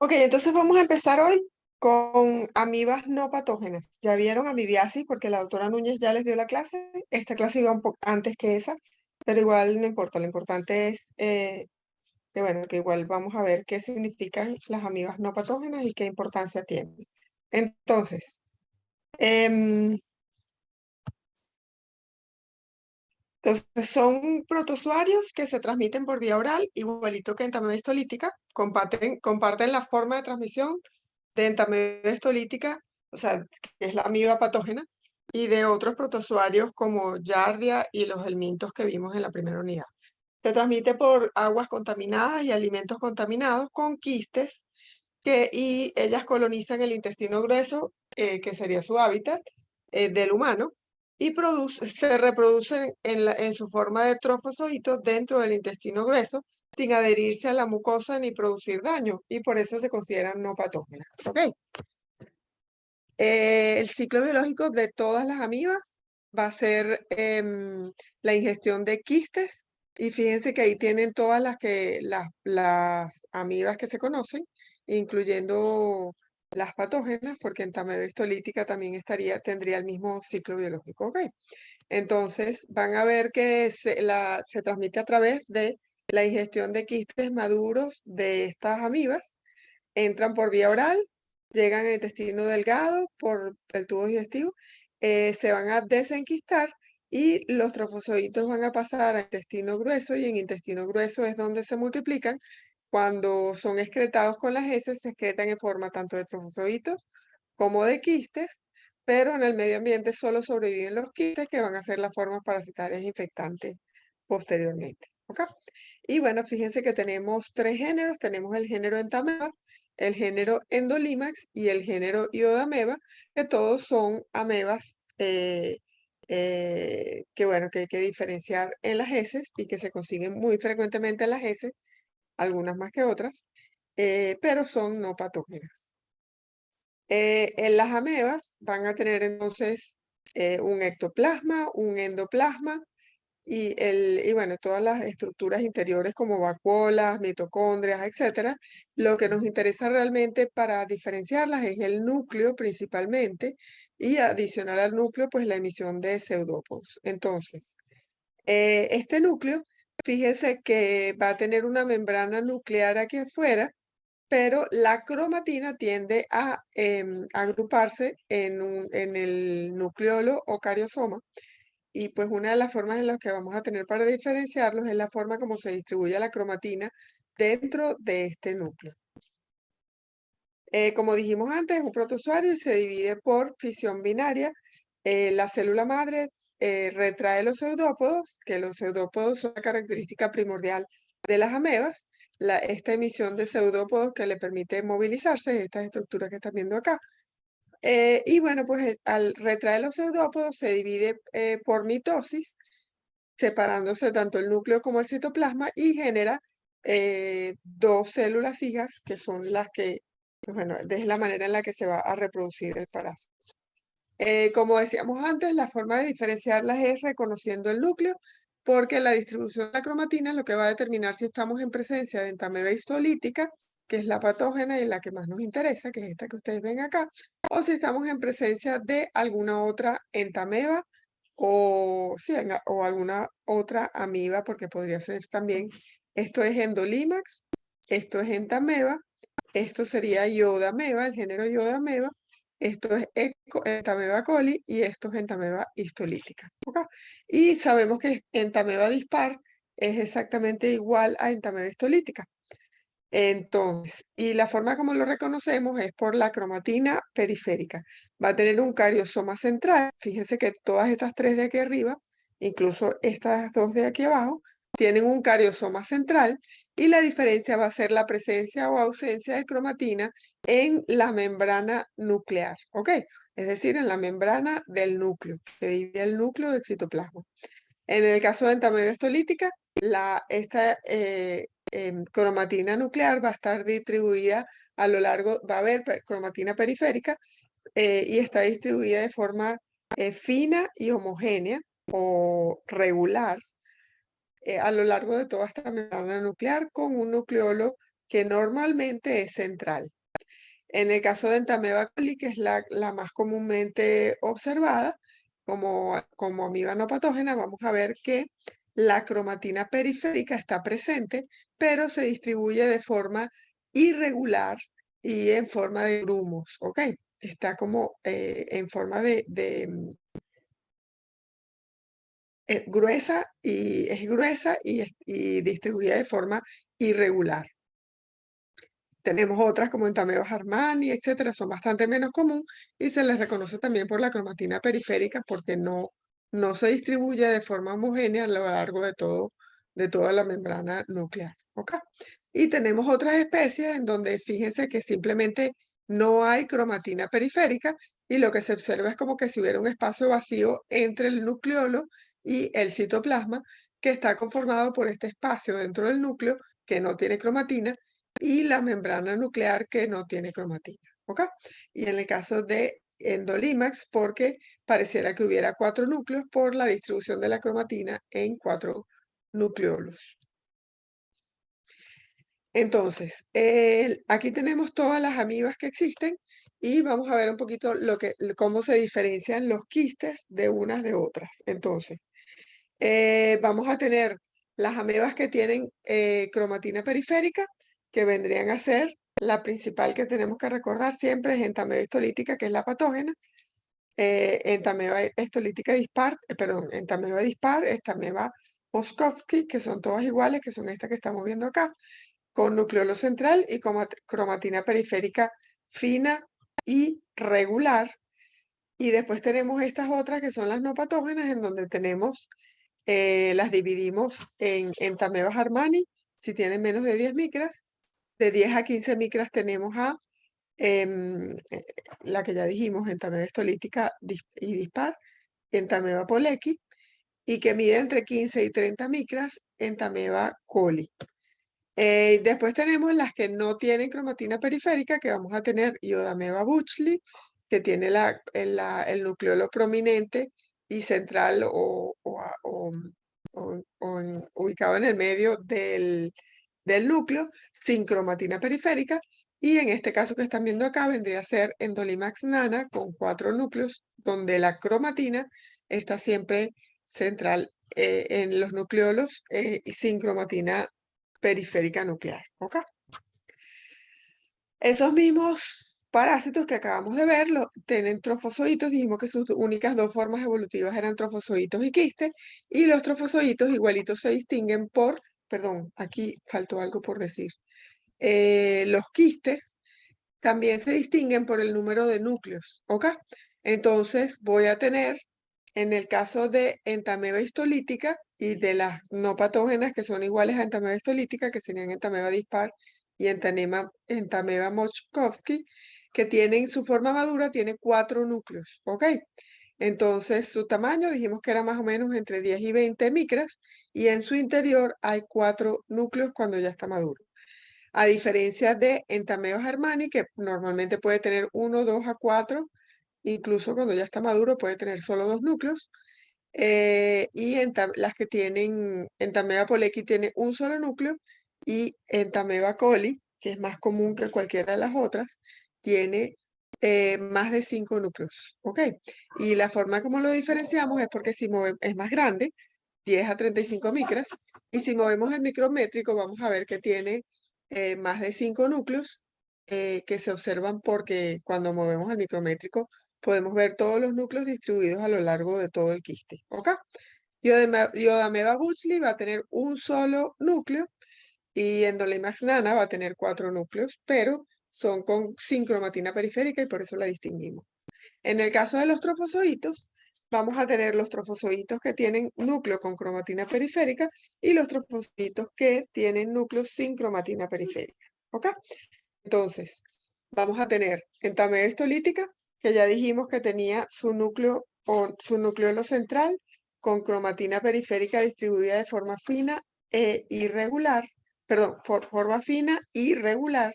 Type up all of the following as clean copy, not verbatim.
Ok, entonces vamos a empezar hoy con amibas no patógenas. Ya vieron amibiasis porque la doctora Núñez ya les dio la clase. Esta clase iba un poco antes que esa, pero igual no importa. Lo importante es que, bueno, que igual vamos a ver qué significan las amibas no patógenas y qué importancia tienen. Entonces, em, son protozoarios que se transmiten por vía oral, igualito que entamoeba histolítica. Comparten la forma de transmisión de entamoeba histolítica, o sea, que es la amiba patógena, y de otros protozoarios como Giardia y los helmintos que vimos en la primera unidad. Se transmite por aguas contaminadas y alimentos contaminados con quistes y ellas colonizan el intestino grueso, que sería su hábitat, del humano, y se reproducen en su forma de trofozoitos dentro del intestino grueso, sin adherirse a la mucosa ni producir daño, y por eso se consideran no patógenas. ¿Ok? El ciclo biológico de todas las amibas va a ser la ingestión de quistes, y fíjense que ahí tienen todas las amibas que se conocen, incluyendo las patógenas, porque entamoeba histolítica también tendría el mismo ciclo biológico. ¿Ok? Entonces van a ver que se transmite a través de la ingestión de quistes maduros de estas amibas. Entran por vía oral, llegan al intestino delgado por el tubo digestivo, se van a desenquistar y los trofozoitos van a pasar a intestino grueso, y en intestino grueso es donde se multiplican. Cuando son excretados con las heces, se excretan en forma tanto de trofozoitos como de quistes, pero en el medio ambiente solo sobreviven los quistes, que van a ser las formas parasitarias infectantes posteriormente. ¿Ok? Y bueno, fíjense que tenemos tres géneros. Tenemos el género Entamoeba, el género Endolimax y el género Iodameba, que todos son amebas que, bueno, que hay que diferenciar en las heces y que se consiguen muy frecuentemente en las heces, algunas más que otras, pero son no patógenas. En las amebas van a tener entonces un ectoplasma, un endoplasma y bueno, todas las estructuras interiores como vacuolas, mitocondrias, etcétera. Lo que nos interesa realmente para diferenciarlas es el núcleo principalmente, y adicional al núcleo, pues la emisión de pseudópodos. Entonces, este núcleo, fíjese que va a tener una membrana nuclear aquí afuera, pero la cromatina tiende a agruparse en el nucleolo o cariosoma. Y pues una de las formas en las que vamos a tener para diferenciarlos es la forma como se distribuye la cromatina dentro de este núcleo. Como dijimos antes, es un protozoario y se divide por fisión binaria. La célula madre retrae los pseudópodos, que los pseudópodos son la característica primordial de las amebas. Esta emisión de pseudópodos que le permite movilizarse, estas estructuras que están viendo acá. Y bueno, pues al retraer los pseudópodos se divide por mitosis, separándose tanto el núcleo como el citoplasma, y genera dos células hijas, que son las que, pues bueno, es la manera en la que se va a reproducir el parásito. Como decíamos antes, la forma de diferenciarlas es reconociendo el núcleo, porque la distribución de la cromatina es lo que va a determinar si estamos en presencia de entamoeba histolítica, que es la patógena y la que más nos interesa, que es esta que ustedes ven acá, o si estamos en presencia de alguna otra entamoeba o, sí, o alguna otra amiba, porque podría ser también. Esto es Endolimax, esto es Entamoeba, esto sería Iodameba, el género Iodameba, esto es Entamoeba coli y esto es Entamoeba histolítica. ¿Ok? Y sabemos que Entamoeba dispar es exactamente igual a Entamoeba histolítica. Entonces, y la forma como lo reconocemos es por la cromatina periférica. Va a tener un cariosoma central. Fíjense que todas estas tres de aquí arriba, incluso estas dos de aquí abajo, tienen un cariosoma central, y la diferencia va a ser la presencia o ausencia de cromatina en la membrana nuclear, ¿ok? Es decir, en la membrana del núcleo, que divide el núcleo del citoplasma. En el caso de entamoeba histolítica, esta cromatina nuclear va a estar distribuida a lo largo, va a haber cromatina periférica, y está distribuida de forma fina y homogénea o regular a lo largo de toda esta membrana nuclear, con un nucleolo que normalmente es central. En el caso de Entamoeba coli, que es la más comúnmente observada como amiba no patógena, vamos a ver que la cromatina periférica está presente, pero se distribuye de forma irregular y en forma de grumos, ¿ok? Está como en forma de gruesa y distribuida de forma irregular. Tenemos otras como Entamoeba Armani, etcétera, son bastante menos común y se les reconoce también por la cromatina periférica porque no se distribuye de forma homogénea a lo largo de toda la membrana nuclear, ¿ok? Y tenemos otras especies en donde fíjense que simplemente no hay cromatina periférica y lo que se observa es como que si hubiera un espacio vacío entre el nucleolo y el citoplasma que está conformado por este espacio dentro del núcleo que no tiene cromatina y la membrana nuclear que no tiene cromatina, ¿ok? Y en el caso de Endolimax, porque pareciera que hubiera 4 núcleos por la distribución de la cromatina en 4 nucleolos. Entonces, aquí tenemos todas las amibas que existen y vamos a ver un poquito cómo se diferencian los quistes de unas de otras. Entonces, vamos a tener las amebas que tienen cromatina periférica, que vendrían a ser la principal que tenemos que recordar siempre es Entamoeba histolítica, que es la patógena, Entamoeba histolítica dispar, Entamoeba dispar, Entamoeba Moskowski, que son todas iguales, que son estas que estamos viendo acá, con nucleolo central y con cromatina periférica fina y regular. Y después tenemos estas otras que son las no patógenas, en donde tenemos las dividimos en Entamoeba Armani, si tienen menos de 10 micras. De 10 a 15 micras tenemos la que ya dijimos, Entamoeba histolítica y dispar, Entamoeba polecki, y que mide entre 15 y 30 micras, Entamoeba coli. Después tenemos las que no tienen cromatina periférica, que vamos a tener Iodamoeba buchli, que tiene el nucleolo prominente y central ubicado en el medio del núcleo, sin cromatina periférica. Y en este caso que están viendo acá, vendría a ser Endolimax nana con 4 núcleos, donde la cromatina está siempre central en los nucleolos y sin cromatina periférica nuclear, ¿ok? Esos mismos parásitos que acabamos de ver tienen trofozoitos, dijimos que sus únicas dos formas evolutivas eran trofozoitos y quistes, y los trofozoitos igualitos se distinguen perdón, aquí faltó algo por decir. Los quistes también se distinguen por el número de núcleos, ¿ok? Entonces voy a tener, en el caso de Entamoeba histolítica y de las no patógenas que son iguales a Entamoeba histolítica, que serían Entamoeba dispar y Entamoeba Moskowski, que tienen su forma madura, tiene 4 núcleos, ¿ok? Entonces su tamaño dijimos que era más o menos entre 10 y 20 micras y en su interior hay 4 núcleos cuando ya está maduro. A diferencia de Entamoeba Armani, que normalmente puede tener 1, 2 a 4, incluso cuando ya está maduro puede tener solo 2 núcleos. Y las que tienen Entamoeba polecki tiene un solo núcleo y Entamoeba coli, que es más común que cualquiera de las otras, tiene más de 5 núcleos, ¿ok? Y la forma como lo diferenciamos es porque es más grande, 10 a 35 micras, y si movemos el micrométrico vamos a ver que tiene más de 5 núcleos que se observan porque cuando movemos el micrométrico podemos ver todos los núcleos distribuidos a lo largo de todo el quiste, ¿ok? Iodamoeba buchli va a tener un solo núcleo y Endolimax nana va a tener 4 núcleos, pero son sin cromatina periférica y por eso la distinguimos. En el caso de los trofozoitos, vamos a tener los trofozoitos que tienen núcleo con cromatina periférica y los trofozoitos que tienen núcleo sin cromatina periférica, ¿ok? Entonces, vamos a tener Entamoeba histolítica, que ya dijimos que tenía su núcleo o su nucleolo central con cromatina periférica distribuida de forma fina e irregular, perdón, forma fina y regular,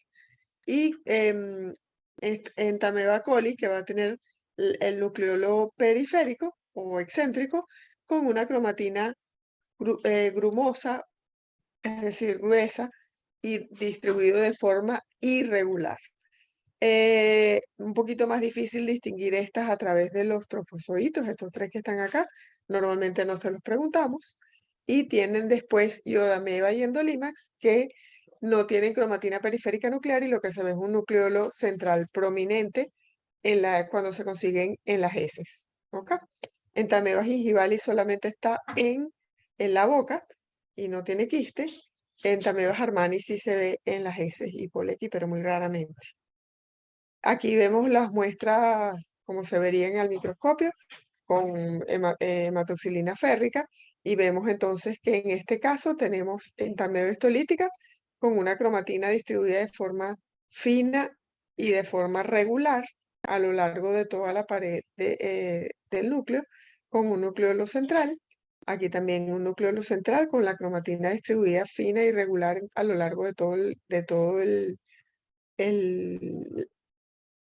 y Entamoeba coli, que va a tener el nucleolo periférico o excéntrico con una cromatina grumosa, es decir, gruesa, y distribuido de forma irregular. Un poquito más difícil distinguir estas a través de los trofozoitos, estos tres que están acá. Normalmente no se los preguntamos. Y tienen después Iodamewa y Endolimax que no tienen cromatina periférica nuclear y lo que se ve es un nucleolo central prominente cuando se consiguen en las heces. ¿Ok? Entamoeba gingivalis solamente está en la boca y no tiene quiste. Entamoeba harmani sí se ve en las heces y Polecki, pero muy raramente. Aquí vemos las muestras como se verían al microscopio con hematoxilina férrica y vemos entonces que en este caso tenemos entamoeba histolítica con una cromatina distribuida de forma fina y de forma regular a lo largo de toda la pared del núcleo, con un núcleo central. Aquí también un núcleo central con la cromatina distribuida fina y regular a lo largo de todo el,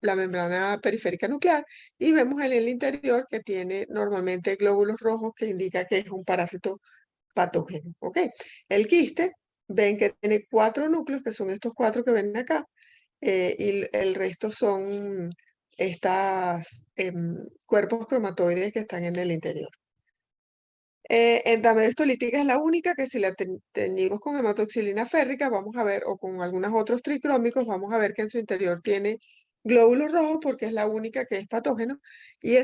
la membrana periférica nuclear y vemos en el interior que tiene normalmente glóbulos rojos que indica que es un parásito patógeno. ¿Ok? El quiste, ven que tiene 4 núcleos, que son estos 4 que ven acá, y el resto son estos cuerpos cromatoides que están en el interior. Entamoeba histolítica es la única que si la teñimos con hematoxilina férrica, vamos a ver, o con algunos otros tricrómicos, vamos a ver que en su interior tiene glóbulos rojos porque es la única que es patógeno. E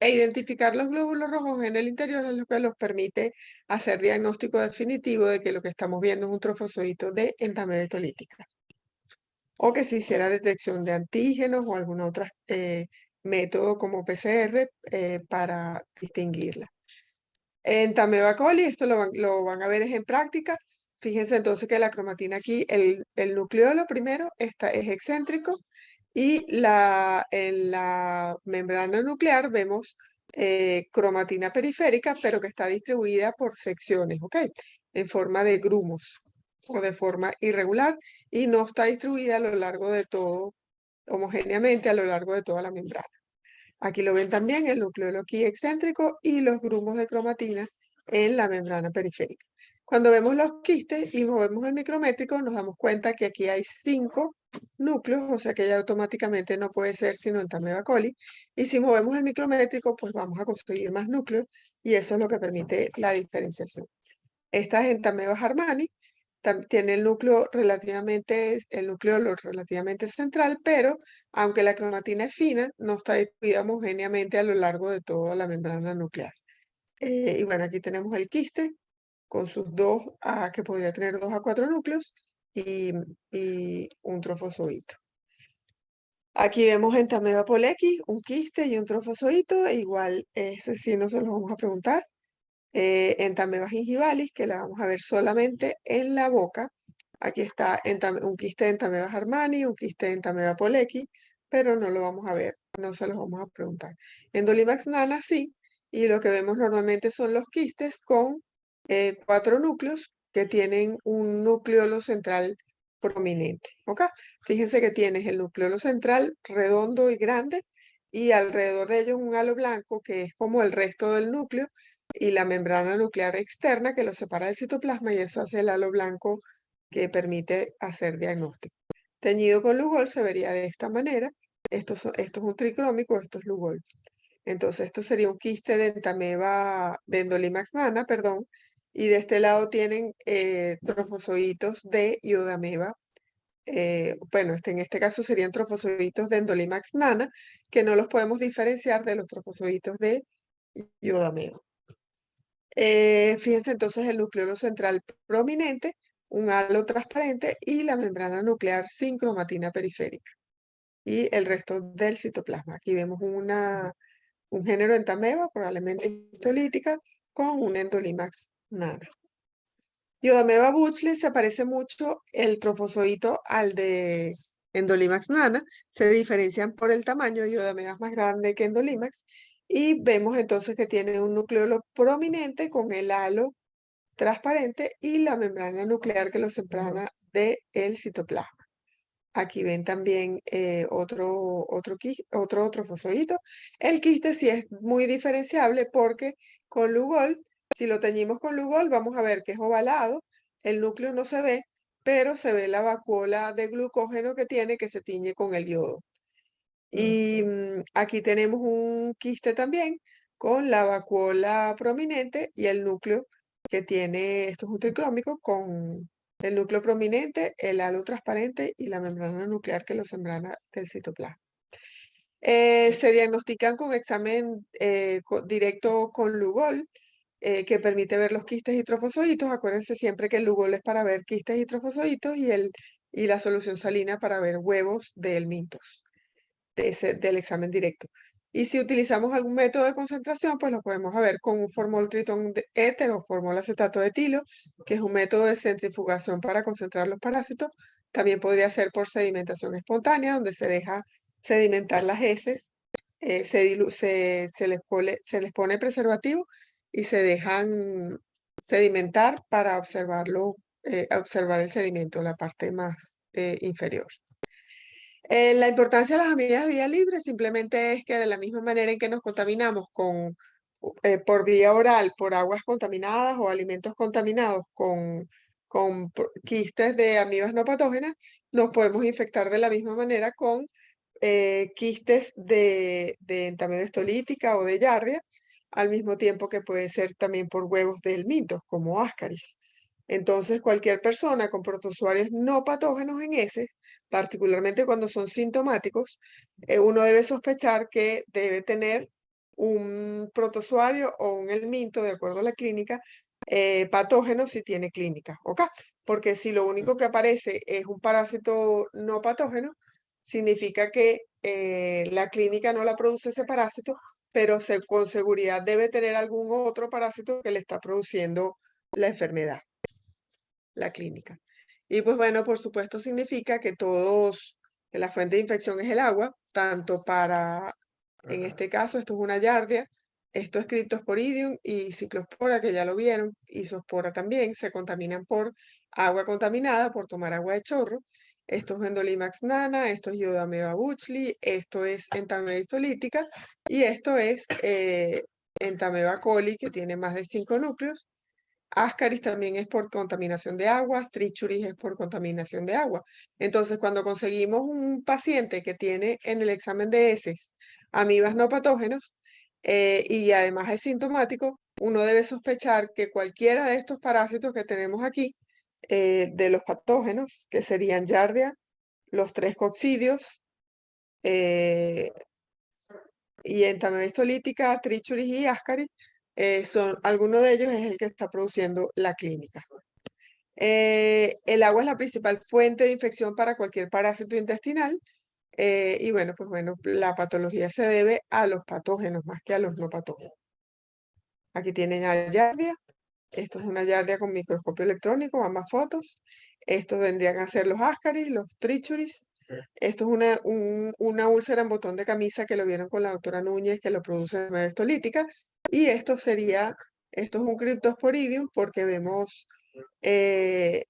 identificar los glóbulos rojos en el interior es lo que nos permite hacer diagnóstico definitivo de que lo que estamos viendo es un trofozoito de entamoeba histolítica. O que se hiciera detección de antígenos o algún otro método como PCR para distinguirla. En Entamoeba coli, esto lo van a ver es en práctica. Fíjense entonces que la cromatina aquí, el nucleolo primero es excéntrico y en la membrana nuclear vemos cromatina periférica, pero que está distribuida por secciones, ¿ok? En forma de grumos o de forma irregular y no está distribuida a lo largo de todo, homogéneamente a lo largo de toda la membrana. Aquí lo ven también el núcleo aquí excéntrico y los grumos de cromatina en la membrana periférica. Cuando vemos los quistes y movemos el micrométrico, nos damos cuenta que aquí hay 5 núcleos, o sea que ya automáticamente no puede ser sino Entamoeba coli. Y si movemos el micrométrico, pues vamos a conseguir más núcleos y eso es lo que permite la diferenciación. Esta es Entamoeba harmani, tiene el núcleo relativamente central, pero aunque la cromatina es fina, no está distribuida homogéneamente a lo largo de toda la membrana nuclear. Y bueno, aquí tenemos el quiste con sus que podría tener 2 a 4 núcleos y un trofozoito. Aquí vemos Entamoeba polecki, un quiste y un trofozoito, igual ese sí no se los vamos a preguntar. Entamoeba gingivalis, que la vamos a ver solamente en la boca. Aquí está un quiste de Entamoeba harmani, un quiste de Entamoeba polecki, pero no lo vamos a ver, no se los vamos a preguntar. Endolimax nana sí, y lo que vemos normalmente son los quistes con 4 núcleos que tienen un núcleo central prominente. ¿Ok? Fíjense que tienes el núcleo central redondo y grande y alrededor de ellos un halo blanco que es como el resto del núcleo y la membrana nuclear externa que lo separa del citoplasma y eso hace el halo blanco que permite hacer diagnóstico. Teñido con Lugol se vería de esta manera. Esto es un tricrómico, esto es Lugol. Entonces esto sería un quiste de Endolimax nana, perdón, y de este lado tienen trofozoitos de Iodamewa. Bueno, en este caso serían trofozoitos de Endolimax nana, que no los podemos diferenciar de los trofozoitos de Iodamewa. Fíjense entonces el núcleo central prominente, un halo transparente y la membrana nuclear sin cromatina periférica. Y el resto del citoplasma. Aquí vemos un género Entamoeba, probablemente histolítica, con un Endolimax nana. Iodamewa buchli se parece mucho el trofozoito al de Endolimax nana. Se diferencian por el tamaño. Iodamewa es más grande que Endolimax. Y vemos entonces que tiene un núcleo prominente con el halo transparente y la membrana nuclear que lo separa del citoplasma. Aquí ven también otro trofozoito. El quiste sí es muy diferenciable porque con Lugol, si lo teñimos con Lugol, vamos a ver que es ovalado, el núcleo no se ve, pero se ve la vacuola de glucógeno que tiene que se tiñe con el yodo. Y aquí tenemos un quiste también con la vacuola prominente y el núcleo que tiene, esto es un tricrómico con el núcleo prominente, el halo transparente y la membrana nuclear que lo sembrana del citoplasma. Se diagnostican con examen directo con Lugol, que permite ver los quistes y trofosoditos. Acuérdense siempre que el Lugol es para ver quistes y trofosoditos y la solución salina para ver huevos de helmintos del examen directo. Y si utilizamos algún método de concentración, pues lo podemos ver con un formol tritón éter o formol acetato de etilo, que es un método de centrifugación para concentrar los parásitos. También podría ser por sedimentación espontánea, donde se deja sedimentar las heces, se les pone preservativo y se dejan sedimentar para observar el sedimento, la parte más inferior. La importancia de las amigas de vía libre simplemente es que de la misma manera en que nos contaminamos por vía oral, por aguas contaminadas o alimentos contaminados con quistes de amibas no patógenas, nos podemos infectar de la misma manera con quistes de entamoeba histolítica o de Giardia, al mismo tiempo que puede ser también por huevos de helmintos, como Ascaris. Entonces, cualquier persona con protozoarios no patógenos en heces, particularmente cuando son sintomáticos, uno debe sospechar que debe tener un protozoario o un helminto, de acuerdo a la clínica, patógeno si tiene clínica, ¿ok? Porque si lo único que aparece es un parásito no patógeno, significa que la clínica no la produce ese parásito, pero con seguridad debe tener algún otro parásito que le está produciendo la enfermedad, la clínica. Y pues bueno, por supuesto significa que que la fuente de infección es el agua, tanto para, en este caso, esto es una Giardia, esto es Cryptosporidium y Ciclospora, que ya lo vieron, y Zoospora también, se contaminan por agua contaminada, por tomar agua de chorro. Esto es Endolimax nana, esto es Iodomeba buchli, esto es Entamoeba histolítica y esto es Entamoeba coli, que tiene más de 5 núcleos. Ascaris también es por contaminación de agua, Trichuris es por contaminación de agua. Entonces, cuando conseguimos un paciente que tiene en el examen de heces amibas no patógenos y además es sintomático, uno debe sospechar que cualquiera de estos parásitos que tenemos aquí, de los patógenos, que serían Giardia, los 3 coccidios, y entamoeba histolítica, Trichuris y Ascaris, alguno de ellos es el que está produciendo la clínica. El agua es la principal fuente de infección para cualquier parásito intestinal. Y bueno, pues bueno, la patología se debe a los patógenos más que a los no patógenos. Aquí tienen a Giardia. Esto es una Giardia con microscopio electrónico, ambas fotos. Estos vendrían a ser los Ascaris, los Trichuris. Esto es una úlcera en botón de camisa que lo vieron con la doctora Núñez, que lo produce de manera histolítica. Y esto es un Cryptosporidium porque vemos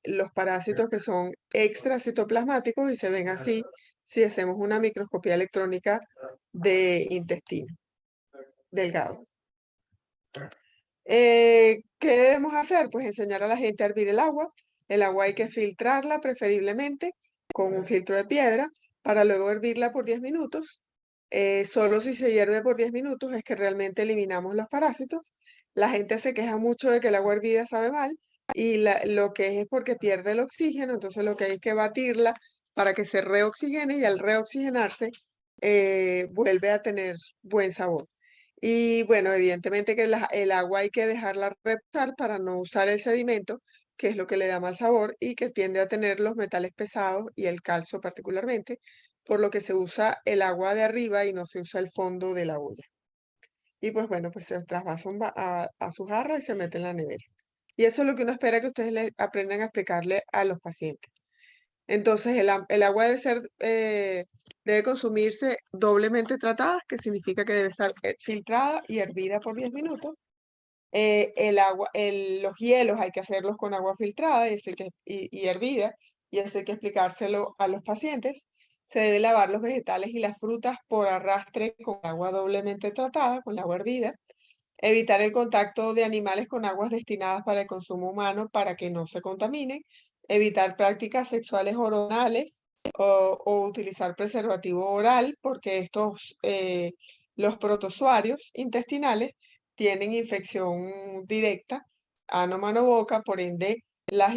los parásitos que son extracitoplasmáticos y se ven así si hacemos una microscopía electrónica de intestino delgado. ¿Qué debemos hacer? Pues enseñar a la gente a hervir el agua. El agua hay que filtrarla preferiblemente con un filtro de piedra para luego hervirla por 10 minutos. Solo si se hierve por 10 minutos es que realmente eliminamos los parásitos. La gente se queja mucho de que el agua hervida sabe mal y lo que es porque pierde el oxígeno, entonces lo que hay que batirla para que se reoxigene y al reoxigenarse vuelve a tener buen sabor. Y bueno, evidentemente que el agua hay que dejarla reposar para no usar el sedimento, que es lo que le da mal sabor y que tiende a tener los metales pesados y el calcio particularmente, por lo que se usa el agua de arriba y no se usa el fondo de la olla. Y pues bueno, pues se trasvasa a su jarra y se mete en la nevera. Y eso es lo que uno espera que ustedes le aprendan a explicarle a los pacientes. Entonces, el agua debe consumirse doblemente tratada, que significa que debe estar filtrada y hervida por 10 minutos. Los hielos hay que hacerlos con agua filtrada y hervida, y eso hay que explicárselo a los pacientes. Se debe lavar los vegetales y las frutas por arrastre con agua doblemente tratada, con agua hervida. Evitar el contacto de animales con aguas destinadas para el consumo humano para que no se contaminen. evitar prácticas sexuales hormonales o utilizar preservativo oral, porque los protozoarios intestinales tienen infección directa, ano, mano, boca, por ende, las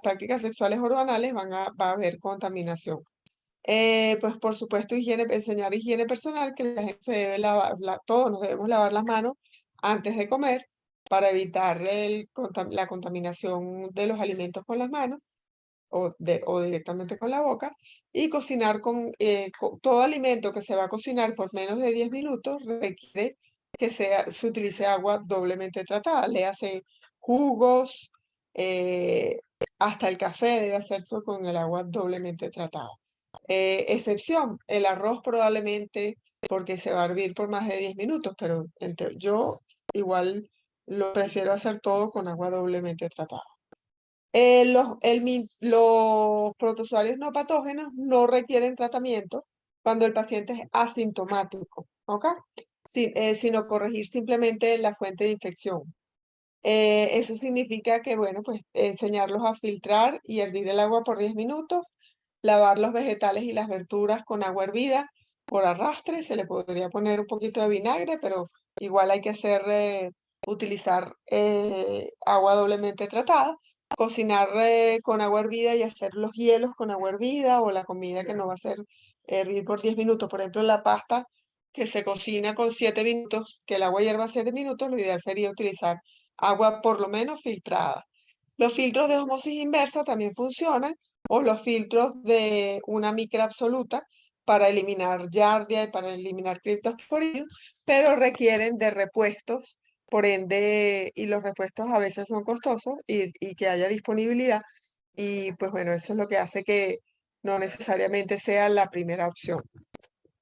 prácticas sexuales hormonales va a haber contaminación. Pues por supuesto, enseñar higiene personal, que la gente se debe lavar, todos nos debemos lavar las manos antes de comer para evitar la contaminación de los alimentos con las manos o directamente con la boca, y cocinar con todo alimento que se va a cocinar por menos de 10 minutos requiere que se utilice agua doblemente tratada, le hace jugos, hasta el café debe hacerse con el agua doblemente tratada. Excepción, el arroz probablemente porque se va a hervir por más de 10 minutos, pero yo igual lo prefiero hacer todo con agua doblemente tratada. Los protozoarios no patógenos no requieren tratamiento cuando el paciente es asintomático, ¿ok? Sino corregir simplemente la fuente de infección. Eso significa que, bueno, pues enseñarlos a filtrar y hervir el agua por 10 minutos, lavar los vegetales y las verduras con agua hervida por arrastre, se le podría poner un poquito de vinagre, pero igual hay que utilizar agua doblemente tratada, cocinar con agua hervida y hacer los hielos con agua hervida o la comida que no va a ser hervir por 10 minutos. Por ejemplo, la pasta que se cocina con 7 minutos, que el agua hierva 7 minutos, lo ideal sería utilizar agua por lo menos filtrada. Los filtros de osmosis inversa también funcionan, o los filtros de una micra absoluta para eliminar giardia y para eliminar criptosporidium, pero requieren de repuestos, por ende, y los repuestos a veces son costosos y que haya disponibilidad, y pues bueno, eso es lo que hace que no necesariamente sea la primera opción.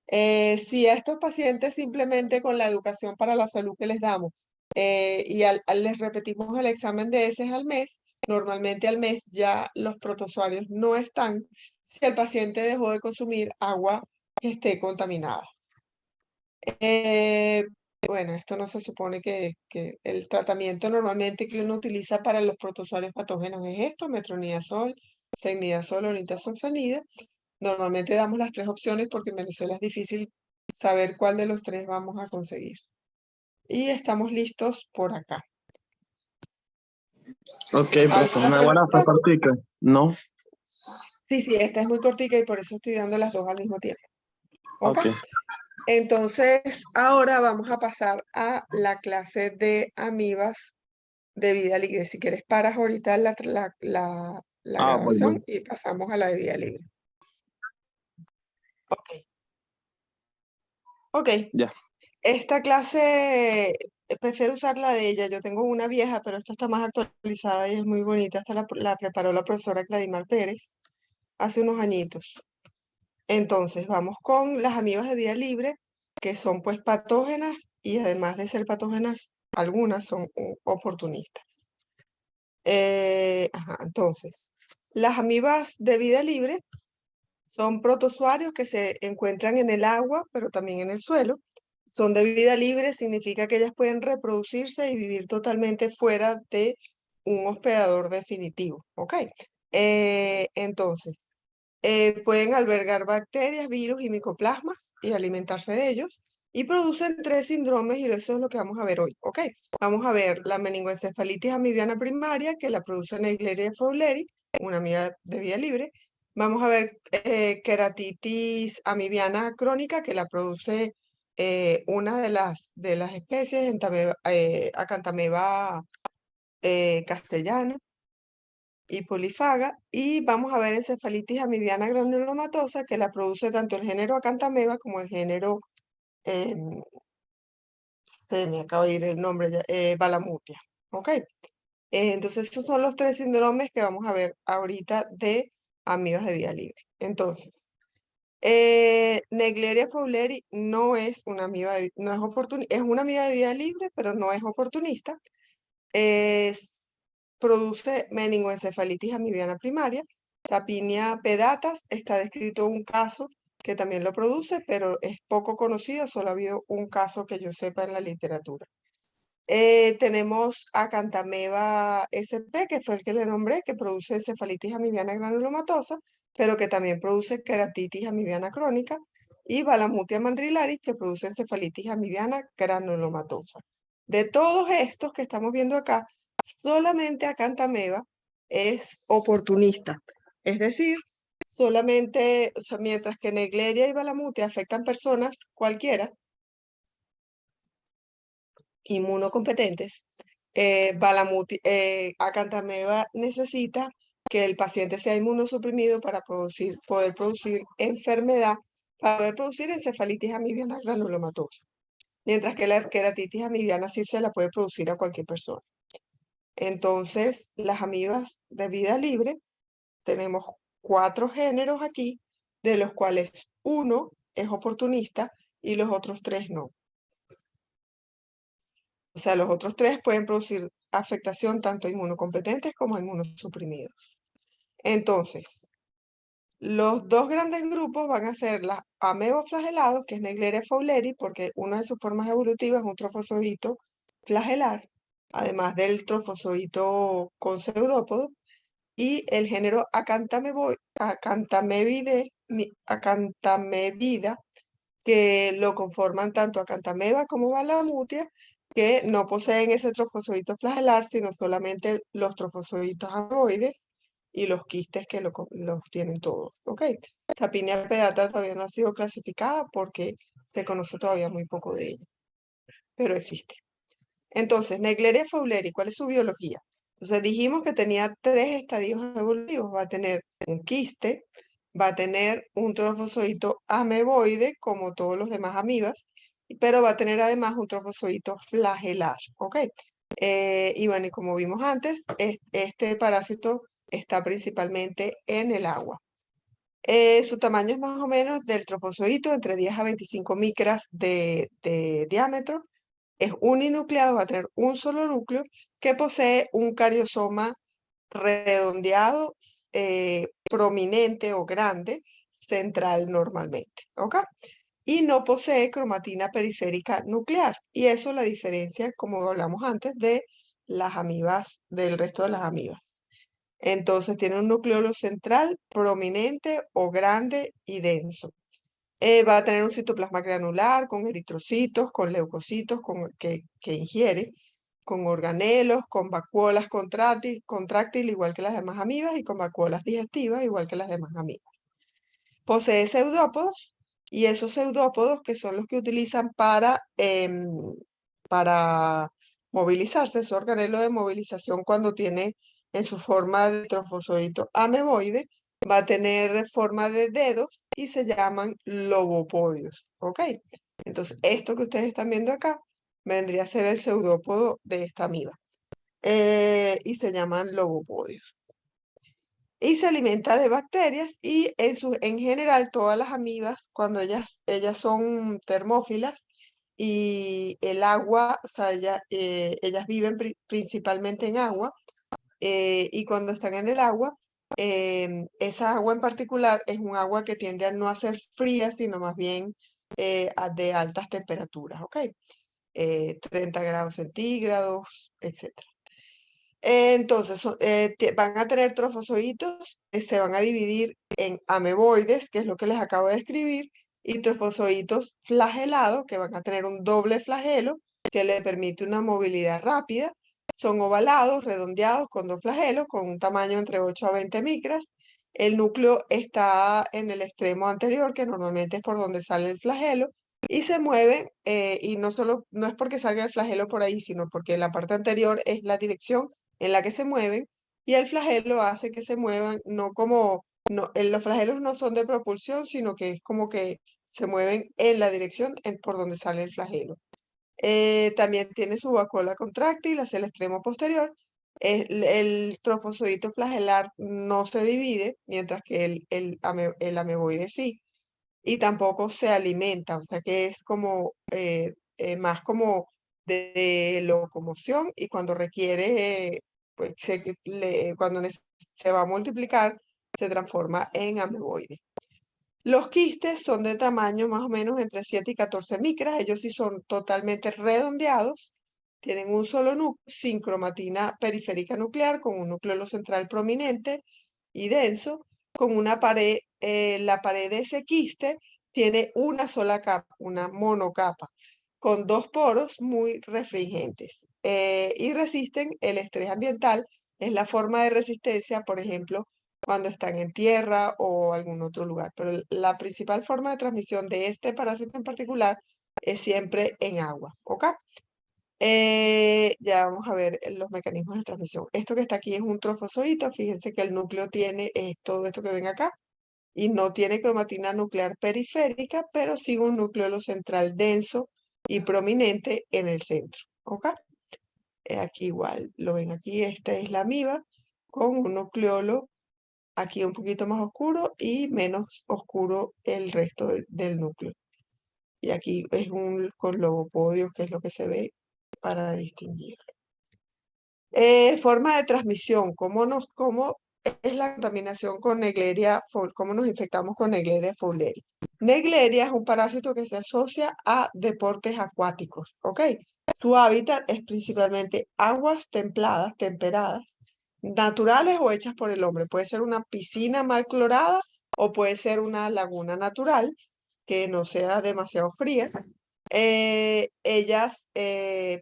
Si a estos pacientes simplemente con la educación para la salud que les damos les repetimos el examen de heces al mes, normalmente al mes ya los protozoarios no están si el paciente dejó de consumir agua que esté contaminada. Bueno, esto no se supone que el tratamiento normalmente que uno utiliza para los protozoarios patógenos es esto: metronidazol, fenidazol o nitazoxanida. Normalmente damos las 3 opciones porque en Venezuela es difícil saber cuál de los 3 vamos a conseguir. Y estamos listos por acá. Ok, profe, ¿Alguna ¿me van a pregunta? cortica? No. Sí, esta es muy cortica y por eso estoy dando las 2 al mismo tiempo. ¿Ok? Ok. Entonces, ahora vamos a pasar a la clase de amibas de vida libre. Si quieres, paras ahorita la grabación Voy. y pasamos a la de vida libre. Ok. Ok. Ya. Esta clase, prefiero usar la de ella. Yo tengo una vieja, pero esta está más actualizada y es muy bonita. Esta la preparó la profesora Cladimar Pérez hace unos añitos. Entonces, vamos con las amibas de vida libre, que son pues patógenas y además de ser patógenas, algunas son oportunistas. Entonces, las amibas de vida libre son protozoarios que se encuentran en el agua, pero también en el suelo. Son de vida libre, significa que ellas pueden reproducirse y vivir totalmente fuera de un hospedador definitivo, ¿ok? Entonces, pueden albergar bacterias, virus y micoplasmas y alimentarse de ellos. Y producen 3 síndromes y eso es lo que vamos a ver hoy, ¿ok? Vamos a ver la meningoencefalitis amibiana primaria, que la produce Naegleria fowleri, una amiba de vida libre. Vamos a ver queratitis amibiana crónica, que la produce una de las especies, Acanthamoeba castellana y polifaga. Y vamos a ver encefalitis amibiana granulomatosa, que la produce tanto el género Acanthamoeba como el género, se me acaba de ir el nombre, Balamutia. ¿Ok? Entonces, estos son los 3 síndromes que vamos a ver ahorita de amibas de vida libre. Entonces, Naegleria fowleri no es una amiba, no es oportunista, es una amiba de vida libre, pero no es oportunista. Produce meningoencefalitis amibiana primaria. Tapinia pedatas, está descrito un caso que también lo produce, pero es poco conocida, solo ha habido un caso que yo sepa en la literatura. Tenemos Acanthameba sp, que fue el que le nombré, que produce encefalitis amibiana granulomatosa, pero que también produce queratitis amibiana crónica, y Balamutia mandrilaris, que produce encefalitis amibiana granulomatosa. De todos estos que estamos viendo acá, solamente Acanthameba es oportunista, es decir, solamente, o sea, mientras que Naegleria y Balamutia afectan personas cualquiera, inmunocompetentes, Acanthameba necesita que el paciente sea inmunosuprimido para poder producir enfermedad, para poder producir encefalitis amibiana granulomatosa, mientras que la queratitis amibiana sí se la puede producir a cualquier persona. Entonces, las amibas de vida libre, tenemos 4 géneros aquí, de los cuales uno es oportunista y los otros 3 no. O sea, los otros 3 pueden producir afectación tanto a inmunocompetentes como a inmunosuprimidos. Entonces, los 2 grandes grupos van a ser las ameboflagelados, que es Naegleria fowleri, porque una de sus formas evolutivas es un trofozoito flagelar, además del trofozoito con pseudópodo, y el género Acanthamevida, que lo conforman tanto Acanthameba como Balamutia, que no poseen ese trofozoito flagelar, sino solamente los trofozoitos ameboides y los quistes que los tienen todos. ¿Ok? Sapinea pedata todavía no ha sido clasificada porque se conoce todavía muy poco de ella, pero existe. Entonces, Naegleria fowleri, ¿cuál es su biología? Entonces dijimos que tenía 3 estadios evolutivos. Va a tener un quiste, va a tener un trofozoito ameboide, como todos los demás amibas, pero va a tener además un trofozoito flagelar, ¿ok? Y bueno, y como vimos antes, este parásito está principalmente en el agua. Su tamaño es más o menos del trofozoito, entre 10 a 25 micras de diámetro. Es uninucleado, va a tener un solo núcleo que posee un cariosoma redondeado, prominente o grande, central normalmente, ¿ok? Y no posee cromatina periférica nuclear. Y eso la diferencia, como hablamos antes, de las amibas, del resto de las amibas. Entonces tiene un núcleo central prominente o grande y denso. Va a tener un citoplasma granular con eritrocitos, con leucocitos que ingiere, con organelos, con vacuolas contráctil, igual que las demás amibas, y con vacuolas digestivas, igual que las demás amibas. Posee pseudópodos, y esos pseudópodos, que son los que utilizan para movilizarse, su organelo de movilización cuando tiene en su forma de trofozoito ameboide, va a tener forma de dedos y se llaman lobopodios, ¿ok? Entonces, esto que ustedes están viendo acá vendría a ser el pseudópodo de esta amiba, y se llaman lobopodios. Y se alimenta de bacterias y en general todas las amibas, cuando ellas son termófilas y el agua, o sea, ellas viven principalmente en agua, y cuando están en el agua, esa agua en particular es un agua que tiende a no a ser fría, sino más bien de altas temperaturas, ¿ok? 30 grados centígrados, etc. Entonces, van a tener trofozoitos que se van a dividir en ameboides, que es lo que les acabo de describir, y trofozoitos flagelados, que van a tener un doble flagelo que le permite una movilidad rápida. Son ovalados, redondeados, con 2 flagelos, con un tamaño entre 8 a 20 micras. El núcleo está en el extremo anterior, que normalmente es por donde sale el flagelo, y se mueven, y no es porque salga el flagelo por ahí, sino porque la parte anterior es la dirección en la que se mueven, y el flagelo hace que se muevan, los flagelos no son de propulsión, sino que es como que se mueven en la dirección por donde sale el flagelo. También tiene su vacuola contráctil hacia el extremo posterior. El trofozoito flagelar no se divide, mientras que el ameboide sí, y tampoco se alimenta, o sea que es como más como de locomoción, y cuando requiere, pues cuando se va a multiplicar, se transforma en ameboide. Los quistes son de tamaño más o menos entre 7 y 14 micras, ellos sí son totalmente redondeados, tienen un solo núcleo, sin cromatina periférica nuclear, con un núcleo central prominente y denso, con una pared, la pared de ese quiste tiene una sola capa, una monocapa, con dos poros muy refringentes y resisten el estrés ambiental. Es la forma de resistencia, por ejemplo, cuando están en tierra o algún otro lugar. Pero la principal forma de transmisión de este parásito en particular es siempre en agua, ¿ok? Ya vamos a ver los mecanismos de transmisión. Esto que está aquí es un trofozoito. Fíjense que el núcleo tiene todo esto que ven acá y no tiene cromatina nuclear periférica, pero sí un núcleo central denso y prominente en el centro, ¿ok? Aquí igual, lo ven aquí, esta es la amiba con un nucleolo aquí un poquito más oscuro y menos oscuro el resto del núcleo. Y aquí es un con lobopodios, que es lo que se ve para distinguir. Forma de transmisión, ¿cómo es la contaminación con Naegleria, cómo nos infectamos con Naegleria fowleri? Naegleria es un parásito que se asocia a deportes acuáticos, ¿ok? Su hábitat es principalmente aguas templadas, temperadas, naturales o hechas por el hombre. Puede ser una piscina mal clorada o puede ser una laguna natural que no sea demasiado fría. Ellas,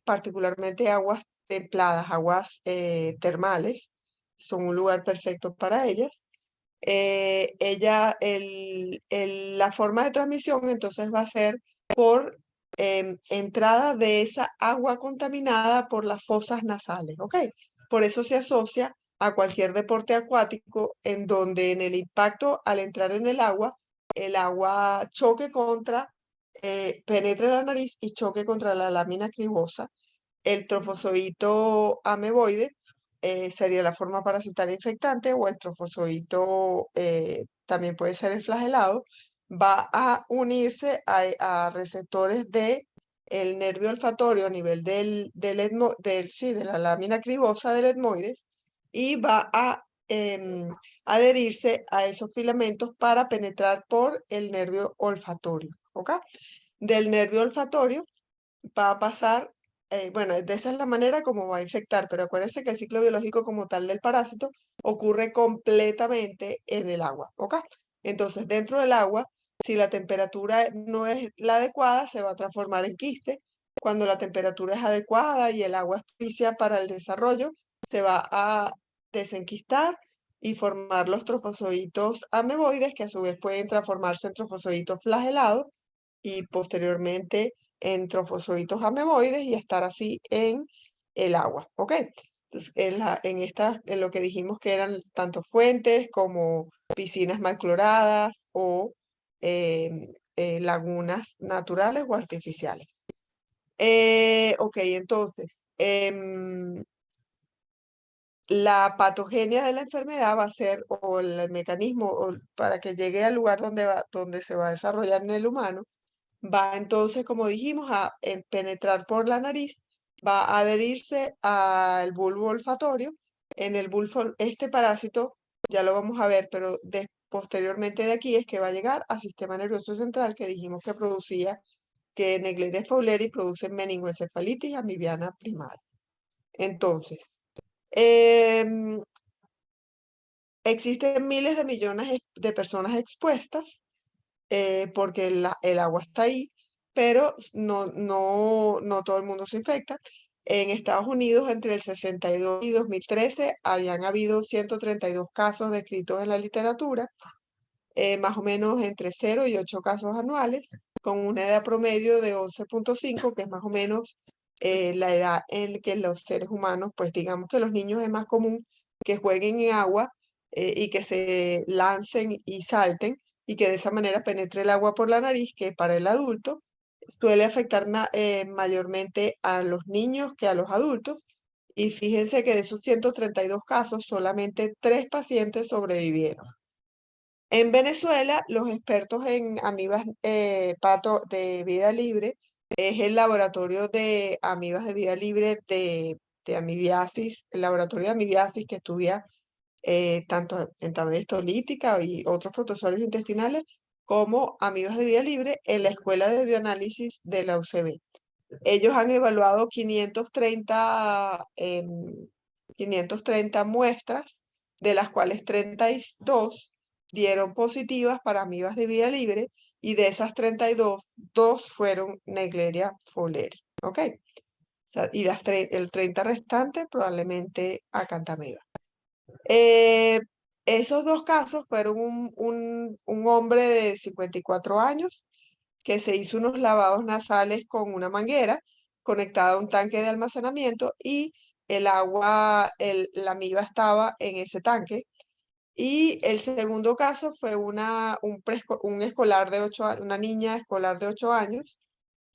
particularmente aguas templadas, aguas termales, son un lugar perfecto para ellas. La forma de transmisión entonces va a ser por entrada de esa agua contaminada por las fosas nasales, ¿ok? Por eso se asocia a cualquier deporte acuático en donde en el impacto al entrar en el agua choque penetre la nariz y choque contra la lámina cribosa. El trofozoito ameboide sería la forma parasitaria infectante, o el trofozoito también puede ser el flagelado, va a unirse a receptores de el nervio olfatorio a nivel de la lámina cribosa del etmoides y va a adherirse a esos filamentos para penetrar por el nervio olfatorio, ¿ok? Del nervio olfatorio va a pasar, bueno, de esa es la manera como va a infectar, pero acuérdense que el ciclo biológico como tal del parásito ocurre completamente en el agua, ¿ok? Entonces, dentro del agua, si la temperatura no es la adecuada, se va a transformar en quiste. Cuando la temperatura es adecuada y el agua es propicia para el desarrollo, se va a desenquistar y formar los trofozoitos ameboides, que a su vez pueden transformarse en trofozoitos flagelados y posteriormente en trofozoitos ameboides y estar así en el agua, ¿ok? Entonces, en lo que dijimos que eran tanto fuentes como piscinas mal cloradas o lagunas naturales o artificiales. Ok, entonces, la patogenia de la enfermedad va a ser, o el mecanismo para que llegue al lugar donde se va a desarrollar en el humano, va entonces, como dijimos, a penetrar por la nariz, va a adherirse al bulbo olfatorio. En el bulbo, este parásito, ya lo vamos a ver, pero posteriormente de aquí es que va a llegar al sistema nervioso central, que dijimos que producía, que Naegleria fowleri produce meningoencefalitis amibiana primaria. Entonces, existen miles de millones de personas expuestas porque el agua está ahí, pero no todo el mundo se infecta. En Estados Unidos, entre el 62 y 2013, habían habido 132 casos descritos en la literatura, más o menos entre 0 y 8 casos anuales, con una edad promedio de 11.5, que es más o menos la edad en que los seres humanos, pues digamos que los niños es más común que jueguen en agua y que se lancen y salten y que de esa manera penetre el agua por la nariz, que para el adulto suele afectar mayormente a los niños que a los adultos. Y fíjense que de esos 132 casos, solamente 3 pacientes sobrevivieron. En Venezuela, los expertos en amibas pato de vida libre es el laboratorio de amibas de vida libre de amibiasis, el laboratorio de amibiasis que estudia tanto entablada histolítica y otros protozoarios intestinales como amibas de vida libre en la Escuela de Bioanálisis de la UCB. Ellos han evaluado 530 muestras, de las cuales 32 dieron positivas para amibas de vida libre, y de esas 32, 2 fueron Naegleria fowleri, ¿ok? O sea, y el 30 restante probablemente Acanthamoeba. Esos dos casos fueron un hombre de 54 años que se hizo unos lavados nasales con una manguera conectada a un tanque de almacenamiento, y el agua, la amiba estaba en ese tanque. Y el segundo caso fue un escolar de 8 años, una niña escolar de 8 años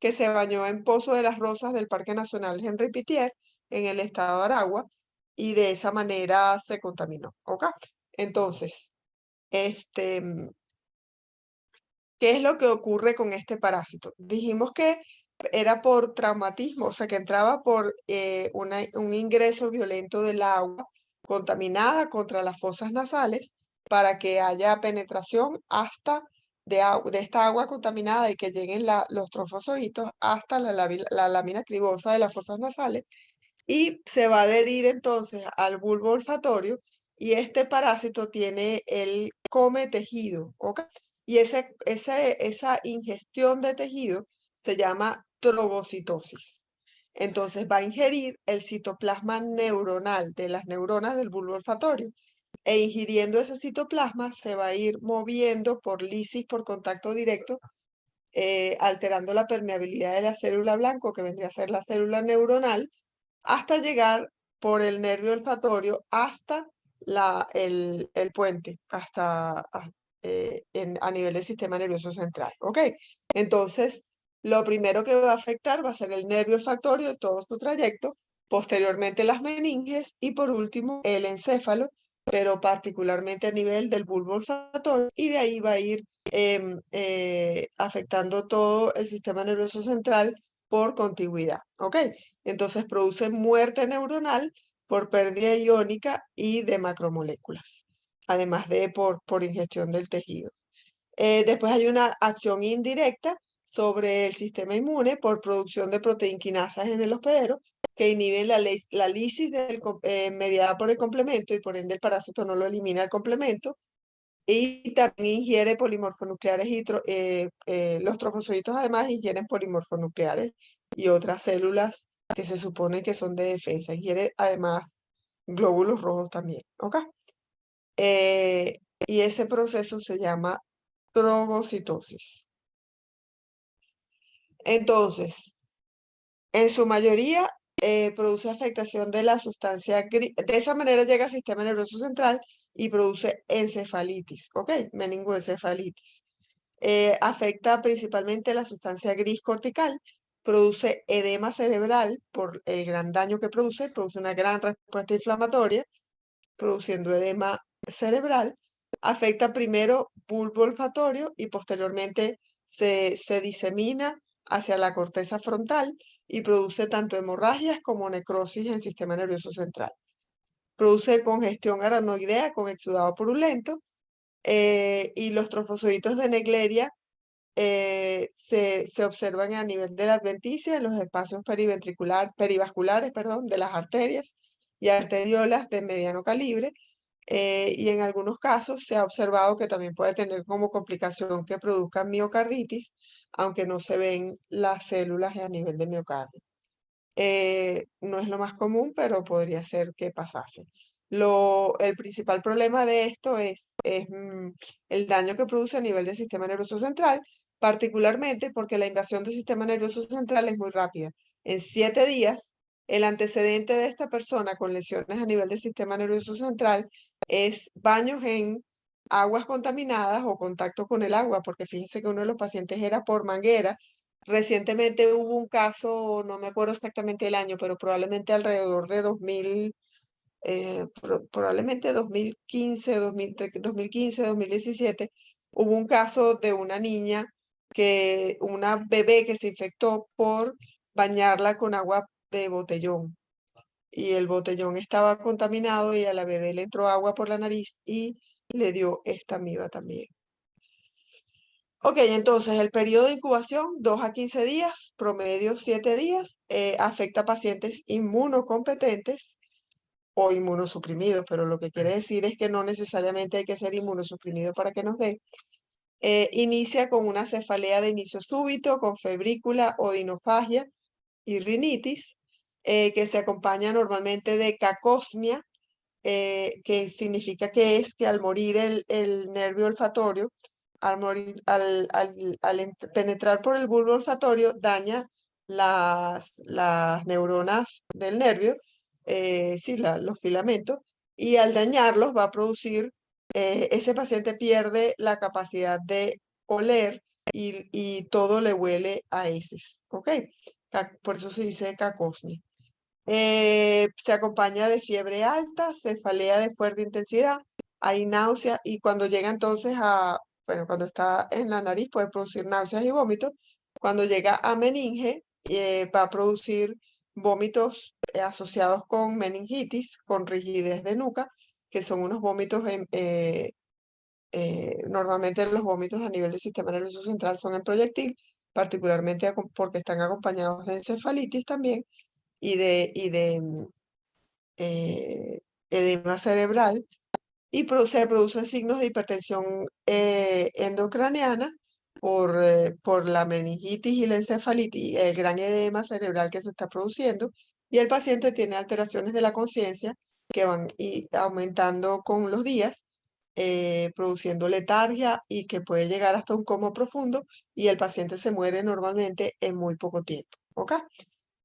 que se bañó en Pozo de las Rosas del Parque Nacional Henri Pittier en el estado de Aragua, y de esa manera se contaminó, ¿ok? Entonces, este, ¿qué es lo que ocurre con este parásito? Dijimos que era por traumatismo, o sea, que entraba por un ingreso violento del agua contaminada contra las fosas nasales, para que haya penetración hasta de esta agua contaminada, y que lleguen los trofozoitos hasta la lámina cribosa de las fosas nasales, y se va a adherir entonces al bulbo olfatorio, y este parásito él come tejido, ¿ok? Y esa ingestión de tejido se llama trogocitosis. Entonces va a ingerir el citoplasma neuronal de las neuronas del bulbo olfatorio, e ingiriendo ese citoplasma se va a ir moviendo por lisis, por contacto directo, alterando la permeabilidad de la célula blanco, que vendría a ser la célula neuronal, hasta llegar por el nervio olfatorio hasta el puente, a nivel del sistema nervioso central, ¿ok? Entonces, lo primero que va a afectar va a ser el nervio olfatorio de todo su trayecto, posteriormente las meninges, y por último el encéfalo, pero particularmente a nivel del bulbo olfatorio, y de ahí va a ir afectando todo el sistema nervioso central por contigüidad, ¿ok? Entonces produce muerte neuronal por pérdida iónica y de macromoléculas, además de por ingestión del tejido. Después hay una acción indirecta sobre el sistema inmune por producción de proteínquinasas en el hospedero, que inhiben la lisis mediada por el complemento, y por ende el parásito no lo elimina el complemento. Y también ingiere polimorfonucleares, los trofozoitos además ingieren polimorfonucleares y otras células que se supone que son de defensa. Ingiere además glóbulos rojos también, ¿ok? Y ese proceso se llama trogocitosis. Entonces, en su mayoría produce afectación de la sustancia gris. De esa manera llega al sistema nervioso central y produce encefalitis, ¿ok? Meningoencefalitis. Afecta principalmente la sustancia gris cortical, produce edema cerebral por el gran daño que produce una gran respuesta inflamatoria, produciendo edema cerebral. Afecta primero bulbo olfatorio y posteriormente se disemina hacia la corteza frontal, y produce tanto hemorragias como necrosis en el sistema nervioso central. Produce congestión aranoidea con exudado purulento, y los trofozoitos de Naegleria se observan a nivel de la adventicia, en los espacios perivasculares, perdón, de las arterias y arteriolas de mediano calibre, y en algunos casos se ha observado que también puede tener como complicación que produzca miocarditis, aunque no se ven las células a nivel de miocardio. No es lo más común, pero podría ser que pasase. El principal problema de esto es el daño que produce a nivel del sistema nervioso central, particularmente porque la invasión del sistema nervioso central es muy rápida. En 7 días, el antecedente de esta persona con lesiones a nivel del sistema nervioso central es baños en aguas contaminadas o contacto con el agua, porque fíjense que uno de los pacientes era por manguera. Recientemente hubo un caso, no me acuerdo exactamente el año, pero probablemente alrededor de 2000, probablemente 2015, 2017, hubo un caso de una niña, una bebé que se infectó por bañarla con agua de botellón, y el botellón estaba contaminado, y a la bebé le entró agua por la nariz y le dio esta amiba también. Ok, entonces el periodo de incubación, 2 a 15 días, promedio 7 días, afecta a pacientes inmunocompetentes o inmunosuprimidos, pero lo que quiere decir es que no necesariamente hay que ser inmunosuprimido para que nos dé. Inicia con una cefalea de inicio súbito, con febrícula, odinofagia y rinitis, que se acompaña normalmente de cacosmia, que significa que es que al morir el nervio olfatorio, al penetrar por el bulbo olfatorio, daña las neuronas del nervio, sí, los filamentos, y al dañarlos va a producir, ese paciente pierde la capacidad de oler y todo le huele a heces, ¿ok? Por eso se dice cacosmia. Se acompaña de fiebre alta, cefalea de fuerte intensidad, hay náusea y cuando llega entonces bueno, cuando está en la nariz puede producir náuseas y vómitos. Cuando llega a meninge, va a producir vómitos asociados con meningitis, con rigidez de nuca, que son unos vómitos, normalmente los vómitos a nivel del sistema nervioso central son en proyectil, particularmente porque están acompañados de encefalitis también y de edema cerebral y se producen signos de hipertensión endocraniana por la meningitis y la encefalitis, el gran edema cerebral que se está produciendo, y el paciente tiene alteraciones de la conciencia que van aumentando con los días, produciendo letargia y que puede llegar hasta un coma profundo, y el paciente se muere normalmente en muy poco tiempo. ¿Ok?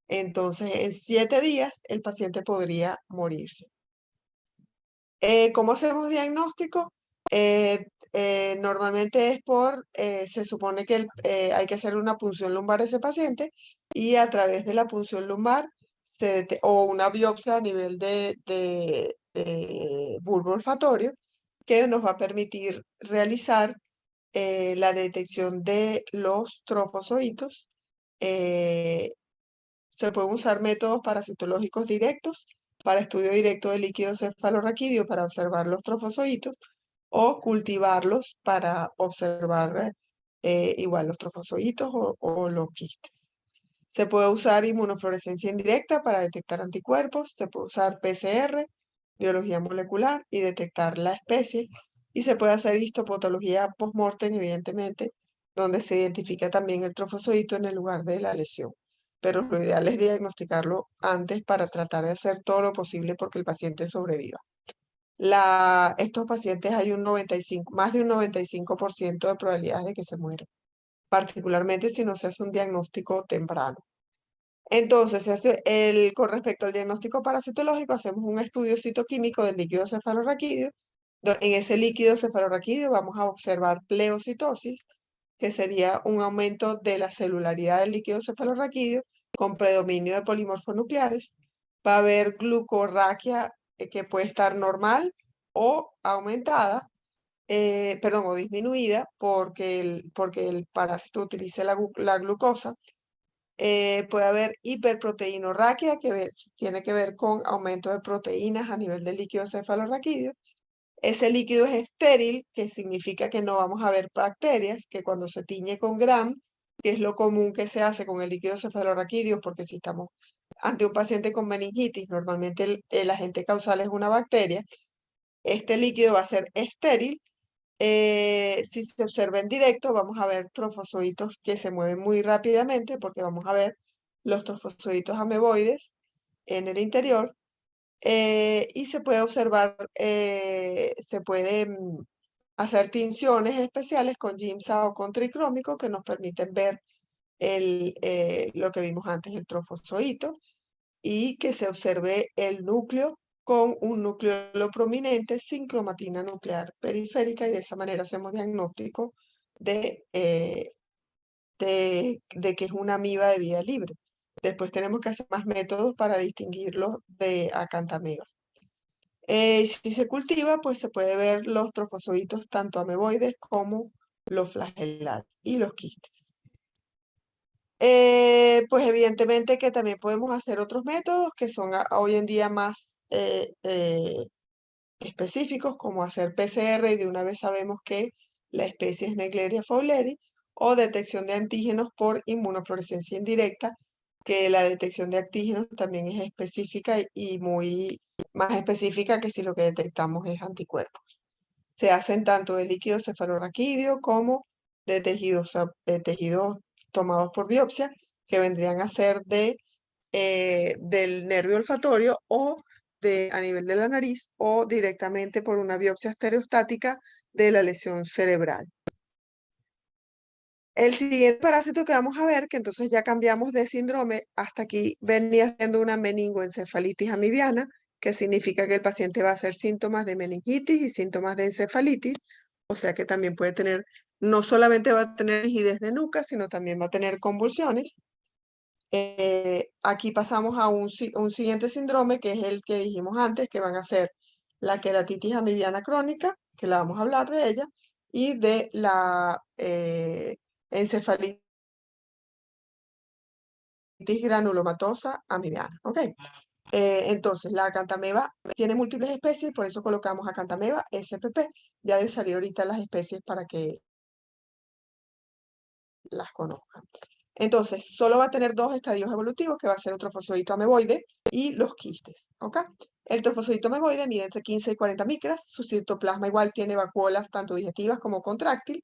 Entonces, en 7 días el paciente podría morirse. ¿Cómo hacemos diagnóstico? Normalmente se supone que hay que hacer una punción lumbar a ese paciente y a través de la punción lumbar o una biopsia a nivel de bulbo olfatorio que nos va a permitir realizar la detección de los trofozoitos. Se pueden usar métodos parasitológicos directos para estudio directo del líquido cefalorraquídeo para observar los trofozoitos o cultivarlos para observar igual los trofozoitos o los quistes. Se puede usar inmunofluorescencia indirecta para detectar anticuerpos, se puede usar PCR, biología molecular y detectar la especie, y se puede hacer histopatología post-mortem, evidentemente, donde se identifica también el trofozoito en el lugar de la lesión. Pero lo ideal es diagnosticarlo antes para tratar de hacer todo lo posible porque el paciente sobreviva. Estos pacientes hay más de un 95% de probabilidades de que se mueran, particularmente si no se hace un diagnóstico temprano. Entonces, con respecto al diagnóstico parasitológico, hacemos un estudio citoquímico del líquido cefalorraquídeo. En ese líquido cefalorraquídeo vamos a observar pleocitosis, que sería un aumento de la celularidad del líquido cefalorraquídeo con predominio de polimorfonucleares. Va a haber glucorraquia, que puede estar normal o aumentada, perdón, o disminuida porque el parásito utiliza la glucosa. Puede haber hiperproteinorraquia, que tiene que ver con aumento de proteínas a nivel del líquido cefalorraquídeo. Ese líquido es estéril, que significa que no vamos a ver bacterias, que cuando se tiñe con Gram, que es lo común que se hace con el líquido cefalorraquídeo, porque si estamos ante un paciente con meningitis, normalmente el agente causal es una bacteria, este líquido va a ser estéril. Si se observa en directo, vamos a ver trofozoitos que se mueven muy rápidamente porque vamos a ver los trofozoitos ameboides en el interior, y se puede observar, se pueden hacer tinciones especiales con GIMSA o con tricrómico que nos permiten ver lo que vimos antes, el trofozoito, y que se observe el núcleo con un núcleo prominente sin cromatina nuclear periférica, y de esa manera hacemos diagnóstico de que es una amiba de vida libre. Después tenemos que hacer más métodos para distinguirlos de acantamebas. Si se cultiva, pues se puede ver los trofozoitos tanto ameboides como los flagelares y los quistes. Pues evidentemente que también podemos hacer otros métodos que son hoy en día más específicos, como hacer PCR, y de una vez sabemos que la especie es Naegleria fowleri, o detección de antígenos por inmunofluorescencia indirecta, que la detección de antígenos también es específica y muy más específica que si lo que detectamos es anticuerpos. Se hacen tanto de líquido cefalorraquídeo como de tejidos tomados por biopsia, que vendrían a ser del nervio olfatorio o a nivel de la nariz, o directamente por una biopsia estereostática de la lesión cerebral. El siguiente parásito que vamos a ver, que entonces ya cambiamos de síndrome, hasta aquí venía siendo una meningoencefalitis amibiana, que significa que el paciente va a hacer síntomas de meningitis y síntomas de encefalitis, o sea que también puede tener, no solamente va a tener rigidez de nuca, sino también va a tener convulsiones. Aquí pasamos a un siguiente síndrome, que es el que dijimos antes, que van a ser la queratitis amibiana crónica, que la vamos a hablar de ella, y de la encefalitis granulomatosa amibiana. ¿Ok? Entonces, la acantameba tiene múltiples especies, por eso colocamos acantameba SPP. Ya debe salir ahorita las especies para que las conozcan. Entonces, solo va a tener dos estadios evolutivos, que va a ser el trofozoito ameboide y los quistes, ¿ok? El trofozoito ameboide mide entre 15 y 40 micras, su citoplasma igual tiene vacuolas tanto digestivas como contráctil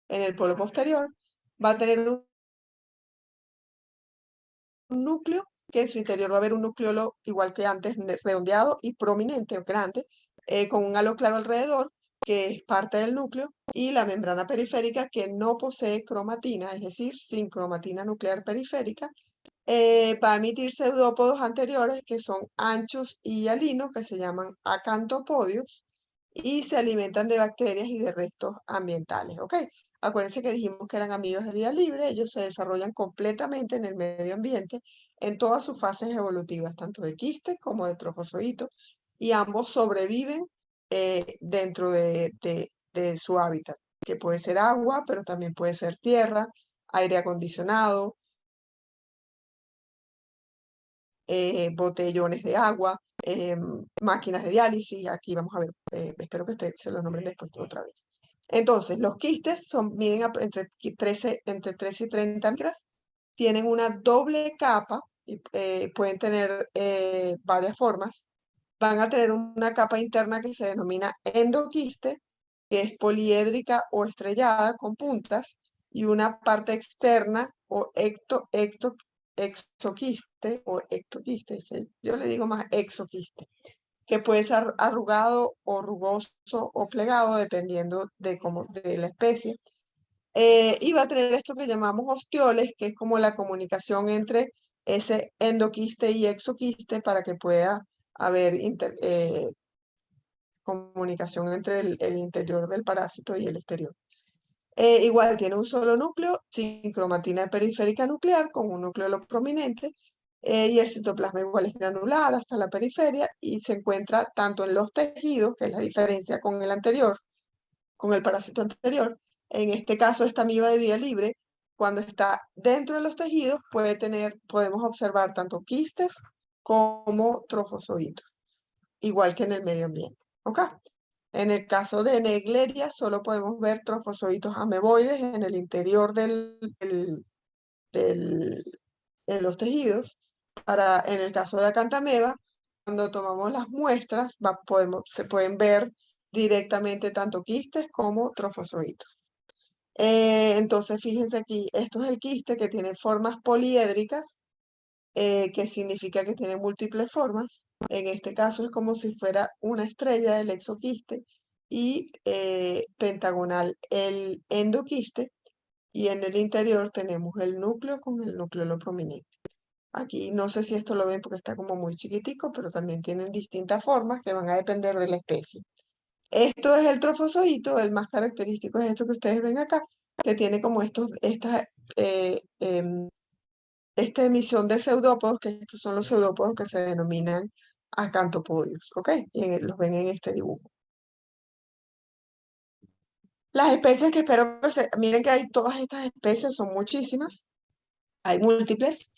en el polo posterior, va a tener un núcleo, que en su interior va a haber un nucleolo igual que antes, redondeado y prominente o grande, con un halo claro alrededor, que es parte del núcleo, y la membrana periférica que no posee cromatina, es decir, sin cromatina nuclear periférica, va a emitir pseudópodos anteriores que son anchos y hialinos, que se llaman acantopodios, y se alimentan de bacterias y de restos ambientales, ¿ok? Acuérdense que dijimos que eran amibas de vida libre, ellos se desarrollan completamente en el medio ambiente, en todas sus fases evolutivas, tanto de quiste como de trofozoito, y ambos sobreviven dentro de su hábitat, que puede ser agua, pero también puede ser tierra, aire acondicionado, botellones de agua, máquinas de diálisis. Aquí vamos a ver, espero que se los nombren después otra vez. Entonces, los quistes miden entre 13 y 30 micras, tienen una doble capa, y pueden tener varias formas. Van a tener una capa interna que se denomina endoquiste, que es poliédrica o estrellada con puntas, y una parte externa o exoquiste o ectoquiste, yo le digo más exoquiste, que puede ser arrugado o rugoso o plegado dependiendo de la especie. Y va a tener esto que llamamos ostioles, que es como la comunicación entre ese endoquiste y exoquiste para que pueda haber comunicación entre el interior del parásito y el exterior. Igual tiene un solo núcleo, sin cromatina periférica nuclear, con un núcleo prominente, y el citoplasma igual es granular hasta la periferia, y se encuentra tanto en los tejidos, que es la diferencia con el anterior, con el parásito anterior. En este caso, esta amiba de vida libre, cuando está dentro de los tejidos, podemos observar tanto quistes como trofozoitos, igual que en el medio ambiente. ¿Ok? En el caso de Naegleria, solo podemos ver trofozoitos ameboides en el interior en los tejidos. En el caso de acantameba, cuando tomamos las muestras, se pueden ver directamente tanto quistes como trofozoitos. Entonces, fíjense aquí, esto es el quiste, que tiene formas poliédricas, que significa que tiene múltiples formas. En este caso es como si fuera una estrella del exoquiste, y pentagonal el endoquiste, y en el interior tenemos el núcleo con el núcleo prominente. Aquí no sé si esto lo ven porque está como muy chiquitico, pero también tienen distintas formas que van a depender de la especie. Esto es el trofozoito, el más característico es esto que ustedes ven acá, que tiene como eh, em, esta emisión de pseudópodos, que estos son los pseudópodos que se denominan acantopodios, ¿ok? Y los ven en este dibujo. Las especies que espero que miren que hay todas estas especies, son muchísimas, hay múltiples.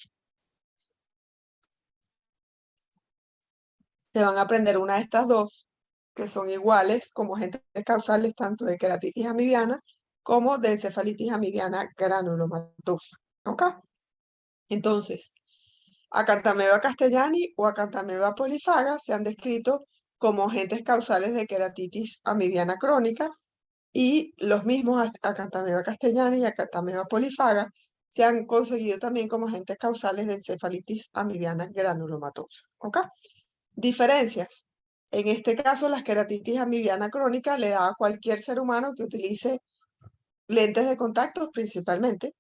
Se van a aprender una de estas dos, que son iguales como agentes causales tanto de queratitis amibiana como de encefalitis amibiana granulomatosa. ¿Ok? Entonces, Acanthamoeba castellani o Acanthamoeba polyphaga se han descrito como agentes causales de queratitis amibiana crónica, y los mismos Acanthamoeba castellani y Acanthamoeba polyphaga se han conseguido también como agentes causales de encefalitis amibiana granulomatosa. ¿Ok? Diferencias. En este caso, la queratitis amibiana crónica le da a cualquier ser humano que utilice lentes de contacto principalmente,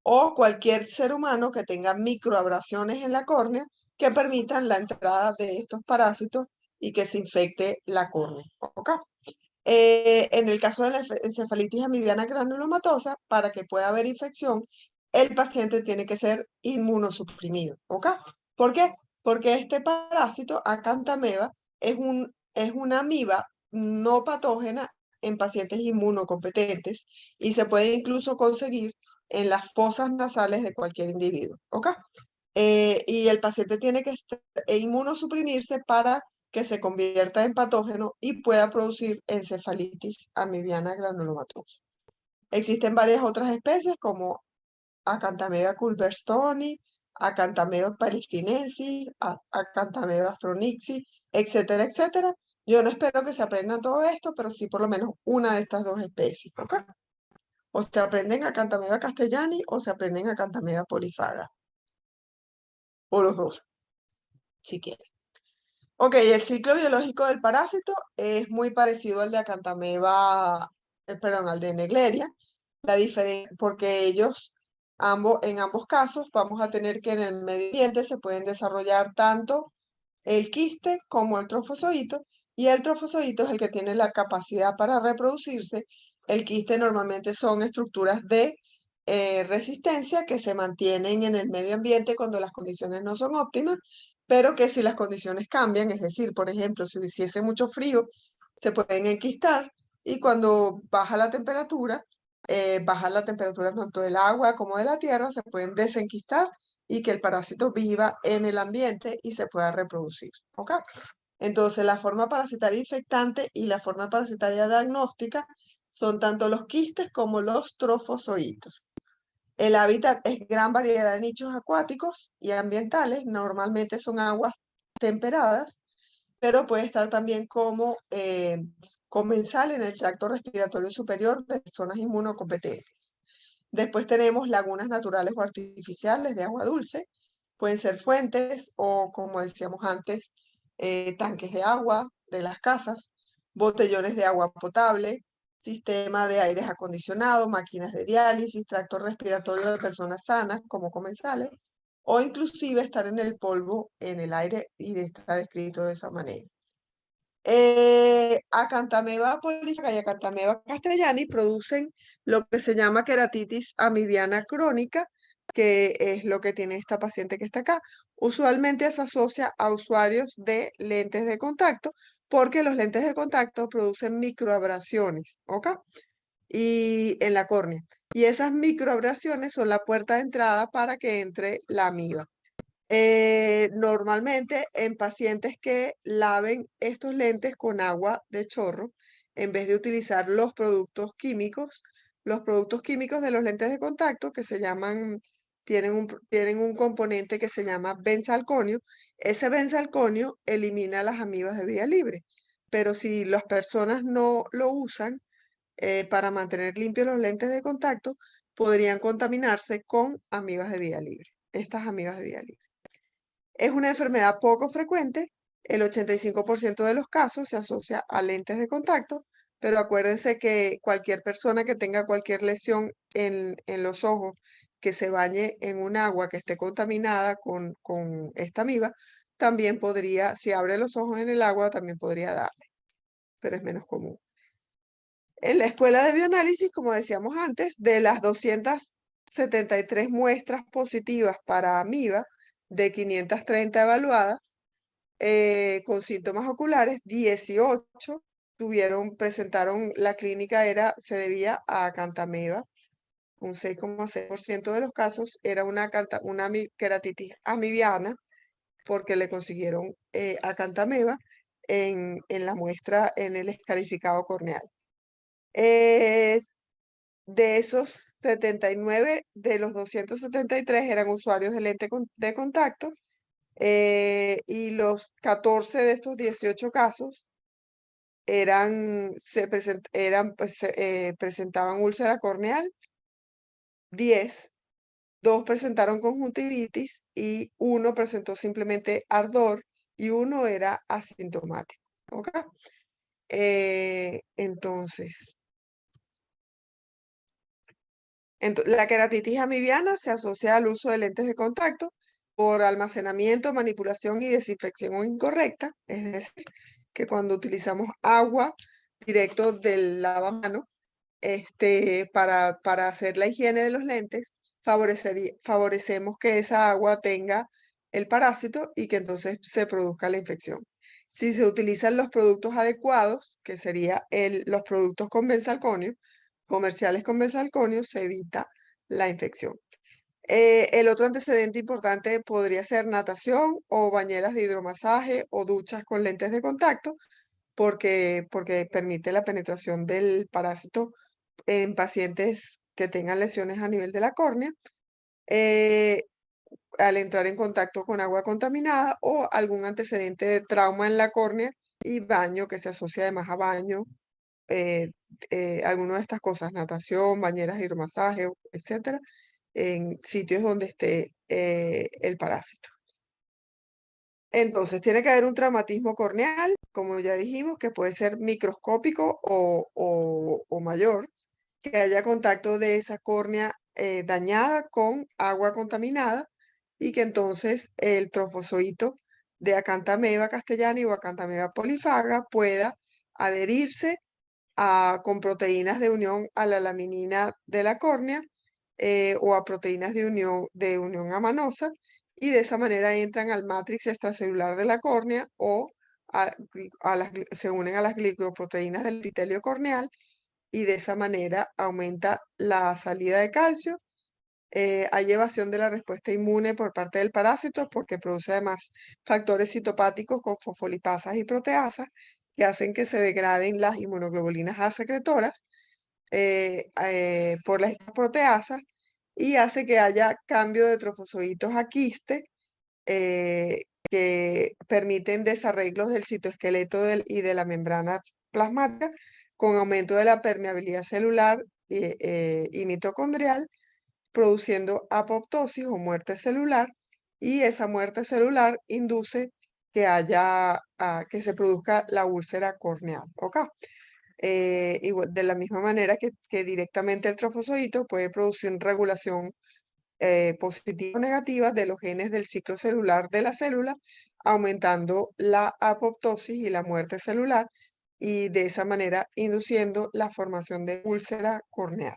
o cualquier ser humano que tenga microabrasiones en la córnea que permitan la entrada de estos parásitos y que se infecte la córnea. ¿Ok? En el caso de la encefalitis amibiana granulomatosa, para que pueda haber infección, el paciente tiene que ser inmunosuprimido. ¿Ok? ¿Por qué? Porque este parásito, Acanthamoeba, es una amiba no patógena en pacientes inmunocompetentes y se puede incluso conseguir en las fosas nasales de cualquier individuo. ¿Ok? Y el paciente tiene que inmunosuprimirse para que se convierta en patógeno y pueda producir encefalitis amibiana granulomatosa. Existen varias otras especies como Acanthamoeba culverstoni, Acanthamoeba palestinensis, Acanthamoeba phronixi, etcétera, etcétera. Yo no espero que se aprendan todo esto, pero sí por lo menos una de estas dos especies. ¿Ok? O se aprenden Acanthamoeba castellani o se aprenden Acanthamoeba polyphaga. O los dos, si quieren. Ok, el ciclo biológico del parásito es muy parecido al de Acanthamoeba, perdón, al de Negleria. La diferencia, porque en ambos casos, vamos a tener que en el medio ambiente se pueden desarrollar tanto el quiste como el trofozoito, y el trofozoito es el que tiene la capacidad para reproducirse. El quiste normalmente son estructuras de resistencia que se mantienen en el medio ambiente cuando las condiciones no son óptimas, pero que si las condiciones cambian, es decir, por ejemplo, si hiciese mucho frío, se pueden enquistar, y cuando baja la temperatura tanto del agua como de la tierra, se pueden desenquistar y que el parásito viva en el ambiente y se pueda reproducir. ¿Ok? Entonces, la forma parasitaria infectante y la forma parasitaria diagnóstica son tanto los quistes como los trofozoitos. El hábitat es gran variedad de nichos acuáticos y ambientales, normalmente son aguas temperadas, pero puede estar también como comensal en el tracto respiratorio superior de personas inmunocompetentes. Después tenemos lagunas naturales o artificiales de agua dulce, pueden ser fuentes o, como decíamos antes, tanques de agua de las casas, botellones de agua potable, sistema de aires acondicionados, máquinas de diálisis, tracto respiratorio de personas sanas como comensales, o inclusive estar en el polvo, en el aire, y está descrito de esa manera. Acanthamoeba polyphaga y Acanthamoeba castellani producen lo que se llama queratitis amibiana crónica, que es lo que tiene esta paciente que está acá. Usualmente se asocia a usuarios de lentes de contacto, porque los lentes de contacto producen microabrasiones, ¿ok? Y en la córnea. Y esas microabrasiones son la puerta de entrada para que entre la amiba. Normalmente en pacientes que laven estos lentes con agua de chorro, en vez de utilizar los productos químicos de los lentes de contacto que tienen un componente que se llama benzalconio. Ese benzalconio elimina las amibas de vía libre, pero si las personas no lo usan para mantener limpios los lentes de contacto, podrían contaminarse con amibas de vía libre, estas amibas de vía libre. Es una enfermedad poco frecuente, el 85% de los casos se asocia a lentes de contacto, pero acuérdense que cualquier persona que tenga cualquier lesión en los ojos, que se bañe en un agua que esté contaminada con esta amiba, también podría, si abre los ojos en el agua, también podría darle, pero es menos común. En la escuela de bioanálisis, como decíamos antes, de las 273 muestras positivas para amiba, de 530 evaluadas, con síntomas oculares, 18 presentaron, la clínica se debía a Acanthamoeba. Un 6,6% de los casos era una queratitis amibiana, porque le consiguieron Acanthamoeba en la muestra, en el escarificado corneal. De esos 79 de los 273 eran usuarios de lente de contacto, y los 14 de estos 18 casos presentaban úlcera corneal, 10, 2 presentaron conjuntivitis y 1 presentó simplemente ardor y 1 era asintomático. ¿Ok? Entonces, la queratitis amibiana se asocia al uso de lentes de contacto por almacenamiento, manipulación y desinfección incorrecta, es decir, que cuando utilizamos agua directo del lavamano para hacer la higiene de los lentes, favorecemos que esa agua tenga el parásito y que entonces se produzca la infección. Si se utilizan los productos adecuados, que serían los productos con benzalconio, comerciales con benzalconio, se evita la infección. El otro antecedente importante podría ser natación o bañeras de hidromasaje o duchas con lentes de contacto, porque permite la penetración del parásito en pacientes que tengan lesiones a nivel de la córnea, al entrar en contacto con agua contaminada o algún antecedente de trauma en la córnea y baño que se asocia además a baño, alguna de estas cosas, natación, bañeras de hidromasaje, etcétera, en sitios donde esté el parásito. Entonces, tiene que haber un traumatismo corneal, como ya dijimos, que puede ser microscópico o mayor, que haya contacto de esa córnea dañada con agua contaminada y que entonces el trofozoito de Acanthameba castellani o Acanthameba polifaga pueda adherirse con proteínas de unión a la laminina de la córnea, o a proteínas de unión amanosa, y de esa manera entran al matrix extracelular de la córnea o se unen a las glicoproteínas del epitelio corneal y de esa manera aumenta la salida de calcio. Hay evasión de la respuesta inmune por parte del parásito porque produce además factores citopáticos con fosfolipasas y proteasas que hacen que se degraden las inmunoglobulinas A secretoras por las proteasas y hace que haya cambio de trofozoitos a quiste, que permiten desarreglos del citoesqueleto y de la membrana plasmática con aumento de la permeabilidad celular y mitocondrial, produciendo apoptosis o muerte celular, y esa muerte celular induce que se produzca la úlcera corneal. ¿Ok? De la misma manera que directamente el trofozoito puede producir regulación positiva o negativa de los genes del ciclo celular de la célula, aumentando la apoptosis y la muerte celular, y de esa manera induciendo la formación de úlcera corneal.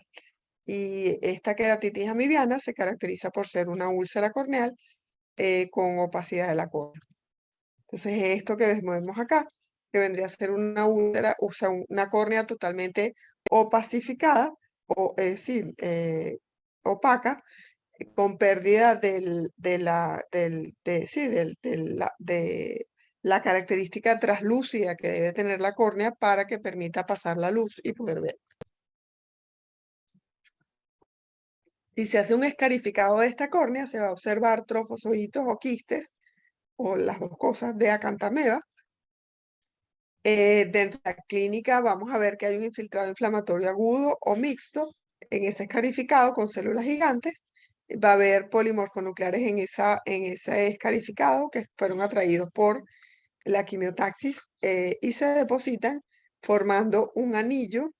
Y esta queratitis amibiana se caracteriza por ser una úlcera corneal con opacidad de la córnea. Entonces, esto que vemos acá, que vendría a ser una úlcera, o sea, una córnea totalmente opacificada, opaca, con pérdida de la característica translúcida que debe tener la córnea para que permita pasar la luz y poder ver. Si se hace un escarificado de esta córnea, se va a observar trofozoitos o quistes, o las dos cosas, de Acanthameba. Dentro de la clínica vamos a ver que hay un infiltrado inflamatorio agudo o mixto en ese escarificado con células gigantes. Va a haber polimorfonucleares en ese escarificado que fueron atraídos por la quimiotaxis y se depositan formando un anillo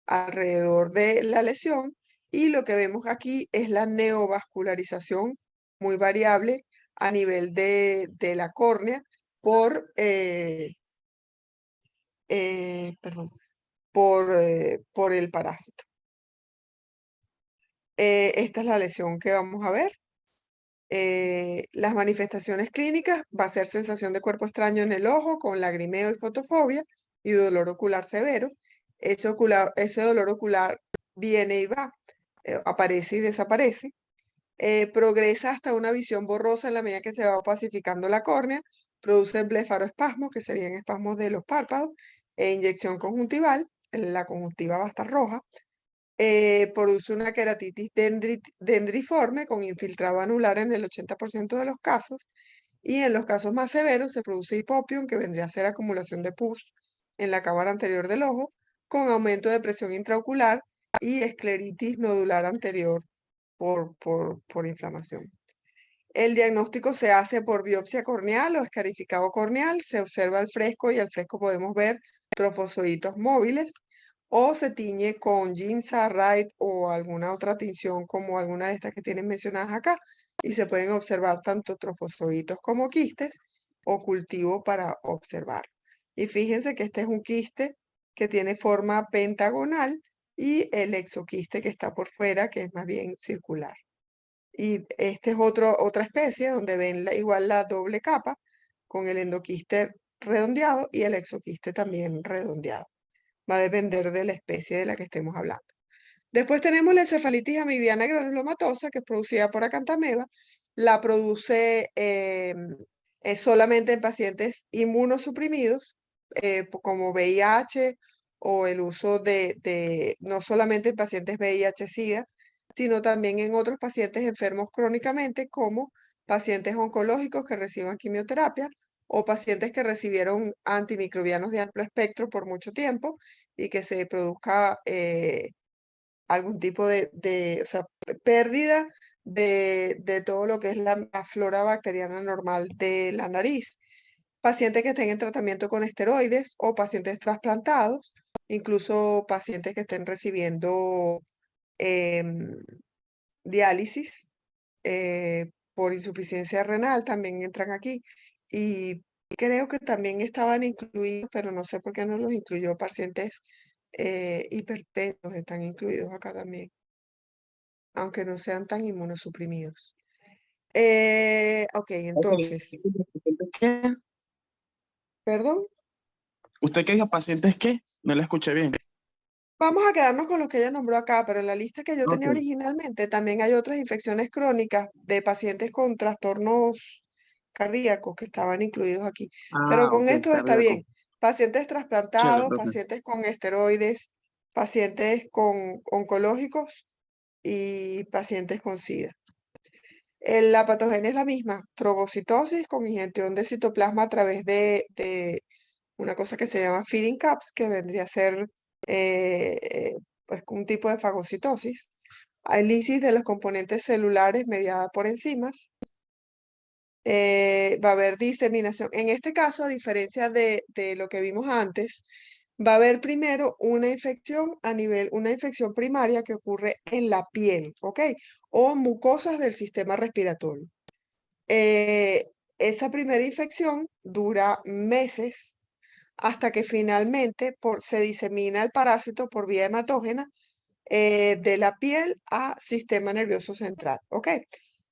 alrededor de la lesión, y lo que vemos aquí es la neovascularización muy variable a nivel de la córnea por, perdón, por el parásito. Esta es la lesión que vamos a ver. Las manifestaciones clínicas va a ser sensación de cuerpo extraño en el ojo con lagrimeo y fotofobia y dolor ocular severo. Ese dolor ocular viene y va, aparece y desaparece. Progresa hasta una visión borrosa en la medida que se va opacificando la córnea, produce blefaroespasmos, que serían espasmos de los párpados, e inyección conjuntival, la conjuntiva va a estar roja. produce una queratitis dendriforme con infiltrado anular en el 80% de los casos, y en los casos más severos se produce hipopión, que vendría a ser acumulación de pus en la cámara anterior del ojo, con aumento de presión intraocular y escleritis nodular anterior por inflamación. El diagnóstico se hace por biopsia corneal o escarificado corneal, se observa al fresco y al fresco podemos ver trofozoitos móviles, o se tiñe con Giemsa, Wright o alguna otra tinción como alguna de estas que tienen mencionadas acá, y se pueden observar tanto trofozoitos como quistes o cultivo para observar. Y fíjense que este es un quiste que tiene forma pentagonal y el exoquiste que está por fuera, que es más bien circular. Y este es otra especie donde ven igual la doble capa con el endoquiste redondeado y el exoquiste también redondeado. Va a depender de la especie de la que estemos hablando. Después tenemos la encefalitis amibiana granulomatosa, que es producida por acantameba. La produce solamente en pacientes inmunosuprimidos, como VIH o el uso no solamente en pacientes VIH-Sida, sino también en otros pacientes enfermos crónicamente, como pacientes oncológicos que reciban quimioterapia o pacientes que recibieron antimicrobianos de amplio espectro por mucho tiempo y que se produzca algún tipo o sea, pérdida de todo lo que es la flora bacteriana normal de la nariz. Pacientes que estén en tratamiento con esteroides o pacientes trasplantados, incluso pacientes que estén recibiendo em, diálisis por insuficiencia renal también entran aquí. Y creo que también estaban incluidos, pero no sé por qué no los incluyó, pacientes hipertensos están incluidos acá también, aunque no sean tan inmunosuprimidos. Ok, Ok, entonces, ¿qué? perdón, ¿Usted qué dijo? ¿Pacientes qué? No la escuché bien. vamos a quedarnos con los que ella nombró acá, pero en la lista que yo Ok. tenía originalmente también hay otras infecciones crónicas de pacientes con trastornos cardíacos que estaban incluidos aquí. Pero Ah, con ok, esto está cardíaco. bien. Pacientes Chévere, trasplantados, profe. pacientes con esteroides, pacientes con oncológicos y pacientes con SIDA. La patogenia es la misma, trombocitosis con ingestión de citoplasma a través de una cosa que se llama feeding caps, que vendría a ser pues un tipo de fagocitosis. Hay lisis de los componentes celulares mediada por enzimas. Va a haber diseminación. En este caso, a diferencia de lo que vimos antes, va a haber primero una infección primaria que ocurre en la piel, ¿ok? O mucosas del sistema respiratorio. Esa primera infección dura meses hasta que finalmente se disemina el parásito por vía hematógena de la piel a sistema nervioso central, ¿ok?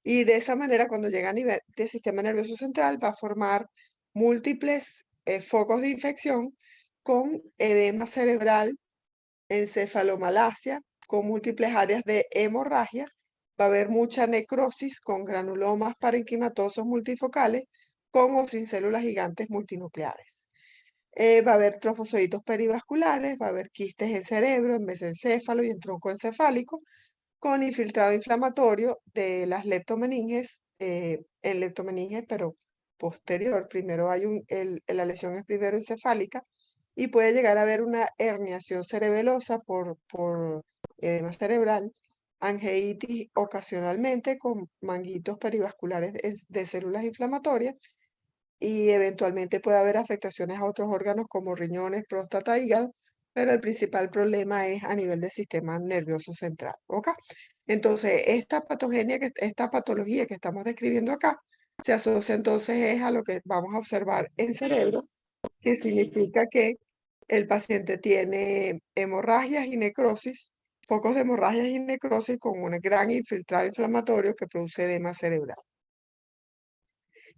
Y de esa manera, cuando llega a nivel de sistema nervioso central, va a formar múltiples focos de infección con edema cerebral, encefalomalacia, con múltiples áreas de hemorragia. Va a haber mucha necrosis con granulomas parenquimatosos multifocales con o sin células gigantes multinucleares. Va a haber trofosoditos perivasculares, va a haber quistes en cerebro, en mesencéfalo y en tronco encefálico, con infiltrado inflamatorio de las leptomeninges, en leptomeninges, pero posterior. Primero hay la lesión es primero encefálica y puede llegar a haber una herniación cerebelosa por edema cerebral, angeitis ocasionalmente con manguitos perivasculares de células inflamatorias, y eventualmente puede haber afectaciones a otros órganos como riñones, próstata, hígado, pero el principal problema es a nivel del sistema nervioso central, ¿ok? Entonces, esta patología que estamos describiendo acá se asocia entonces es a lo que vamos a observar en cerebro, que significa que el paciente tiene hemorragias y necrosis, focos de hemorragias y necrosis con un gran infiltrado inflamatorio que produce edema cerebral.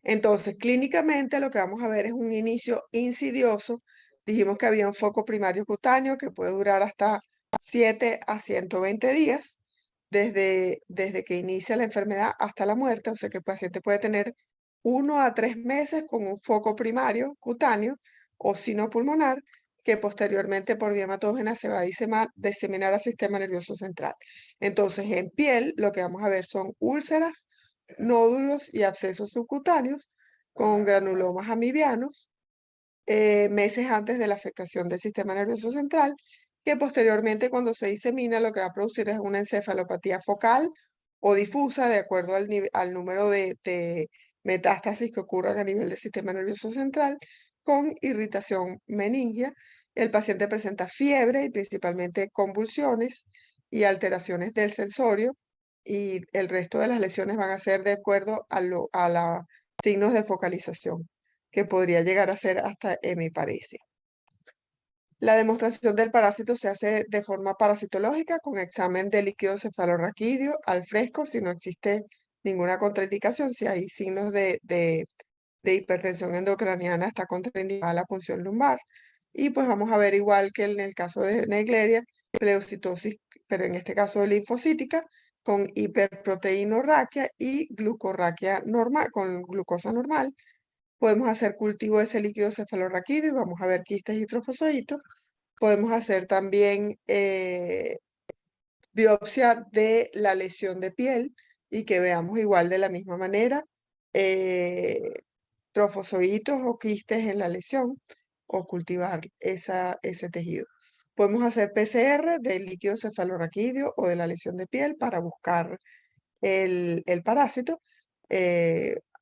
Entonces, clínicamente lo que vamos a ver es un inicio insidioso. Dijimos que había un foco primario cutáneo que puede durar hasta 7 a 120 días desde que inicia la enfermedad hasta la muerte. O sea que el paciente puede tener 1 a 3 meses con un foco primario cutáneo o sino pulmonar, que posteriormente por vía hematógena se va a diseminar al sistema nervioso central. Entonces, en piel lo que vamos a ver son úlceras, nódulos y abscesos subcutáneos con granulomas amibianos, meses antes de la afectación del sistema nervioso central, que posteriormente cuando se disemina lo que va a producir es una encefalopatía focal o difusa de acuerdo al número de metástasis que ocurran a nivel del sistema nervioso central, con irritación meningia. El paciente presenta fiebre y principalmente convulsiones y alteraciones del sensorio, y el resto de las lesiones van a ser de acuerdo a los signos de focalización, que podría llegar a ser hasta hemiparesia. La demostración del parásito se hace de forma parasitológica con examen de líquido cefalorraquídeo al fresco si no existe ninguna contraindicación, si hay signos de hipertensión endocraniana, está contraindicada la punción lumbar. Y pues vamos a ver, igual que en el caso de Naegleria, pleocitosis, pero en este caso linfocítica, con hiperproteinorraquia y glucorraquia normal, con glucosa normal. Podemos hacer cultivo de ese líquido cefalorraquídeo y vamos a ver quistes y trofosoditos. Podemos hacer también biopsia de la lesión de piel y que veamos igual de la misma manera trofosoditos o quistes en la lesión o cultivar ese tejido. Podemos hacer PCR del líquido cefalorraquídeo o de la lesión de piel para buscar el parásito,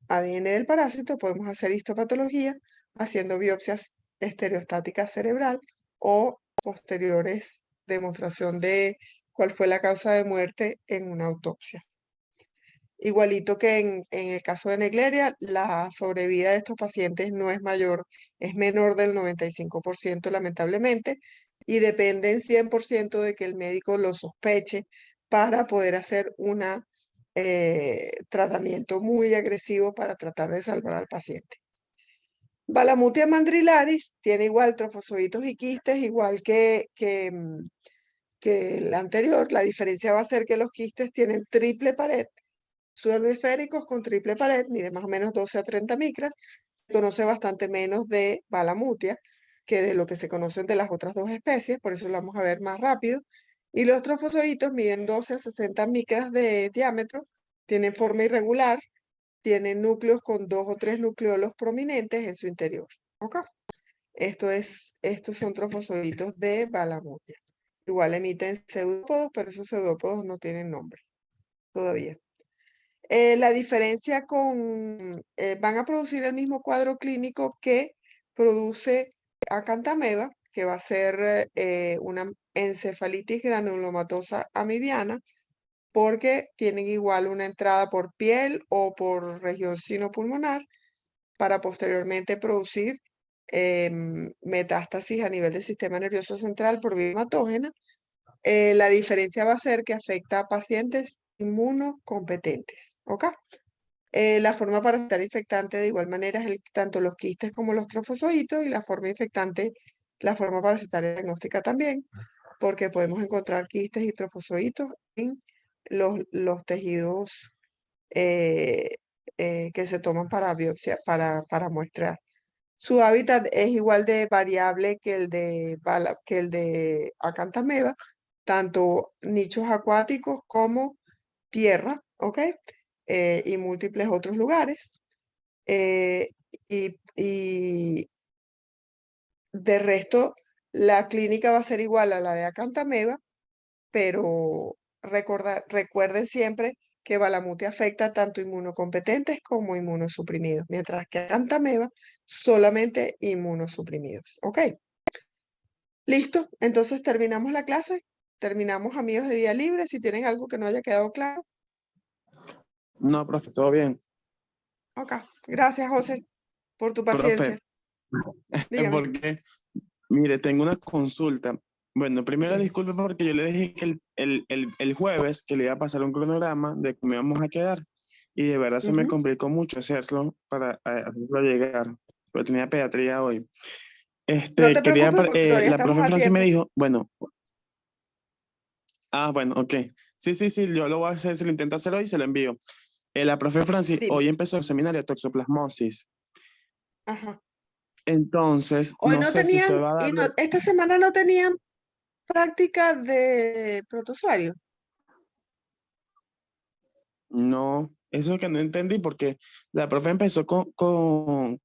ADN del parásito. Podemos hacer histopatología haciendo biopsias estereostáticas cerebral o posteriores demostración de cuál fue la causa de muerte en una autopsia. Igualito que en el caso de Naegleria, la sobrevida de estos pacientes no es mayor, es menor del 95% lamentablemente, y dependen 100% de que el médico lo sospeche para poder hacer un tratamiento muy agresivo para tratar de salvar al paciente. Balamutia mandrilaris tiene igual trofosoditos y quistes, igual que el anterior. La diferencia va a ser que los quistes tienen triple pared, suelo esféricos con triple pared, mide más o menos 12 a 30 micras. Se conoce bastante menos de Balamutia que de lo que se conocen de las otras dos especies, por eso lo vamos a ver más rápido. Y los trofosoditos miden 12 a 60 micras de diámetro, tienen forma irregular, tienen núcleos con 2 o 3 nucleolos prominentes en su interior. ¿Ok? Estos son trofosoditos de Balamutia. Igual emiten pseudópodos, pero esos pseudópodos no tienen nombre todavía. La diferencia van a producir el mismo cuadro clínico que produce acantameba, que va a ser una encefalitis granulomatosa amibiana, porque tienen igual una entrada por piel o por región sinopulmonar para posteriormente producir metástasis a nivel del sistema nervioso central por vía hematógena. La diferencia va a ser que afecta a pacientes inmunocompetentes, ¿ok? La forma parasitaria infectante de igual manera es tanto los quistes como los trofosoditos, y la forma infectante, la forma parasitaria diagnóstica también, porque podemos encontrar quistes y trofosoditos en los tejidos que se toman para biopsia, para muestrear. Su hábitat es igual de variable que el de acantameba, tanto nichos acuáticos como tierra, ¿ok? Y múltiples otros lugares. Y de resto, la clínica va a ser igual a la de acantameba, pero recuerden siempre que Balamutia afecta tanto inmunocompetentes como inmunosuprimidos, mientras que acantameba solamente inmunosuprimidos. ¿Ok? Listo, entonces terminamos la clase. Terminamos, amigos de Día Libre. Si tienen algo que no haya quedado claro. No, profe, todo bien. Ok, gracias, José, por tu paciencia. Profe, Dígame. porque, mire, tengo una consulta. Bueno, primero Ok. disculpe porque yo le dije que el jueves que le iba a pasar un cronograma de cómo íbamos a quedar, y de verdad se me Ujú. complicó mucho hacerlo para hacerlo llegar, pero tenía pediatría hoy. No te preocupes porque todavía La estamos profe a Francis me tiempo. dijo, bueno, bueno, ok. Sí, sí, sí, yo lo voy a hacer, se lo intento hacer hoy y se lo envío. La profe Francis Dime. hoy empezó el seminario de toxoplasmosis. Ajá. Entonces, Hoy no no sé si usted tenían, va a y darle, no, esta semana no tenían práctica de protozoario. no, eso es que no entendí porque la profe empezó con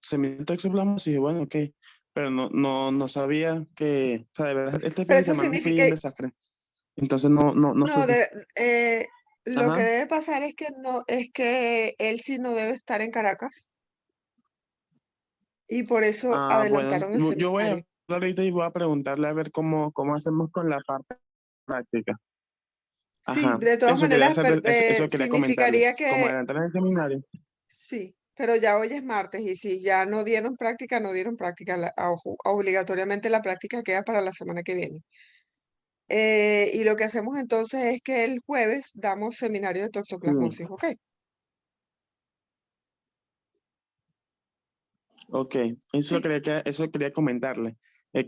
seminario de toxoplasmosis y dije, bueno, ok, pero no sabía que, o sea, de verdad, este fin Pero de eso semana fui significa, un desastre. Entonces, no no, supe. lo que Ajá. debe pasar es que él sí no debe estar en Caracas y por eso Ah, bueno, adelantaron el yo voy a seminario. hablar ahorita y voy a preguntarle a ver cómo hacemos con la parte práctica. Sí, Ajá, de todas eso quería maneras, hacer, eso quería significaría comentarles, como que adelantar el seminario. sí, pero ya hoy es martes y si ya no dieron práctica, no dieron práctica. Obligatoriamente la práctica queda para la semana que viene. Y lo que hacemos entonces es que el jueves damos seminario de Sí, toxoplasmosis, ¿ok? ok, eso Sí, eso quería comentarle.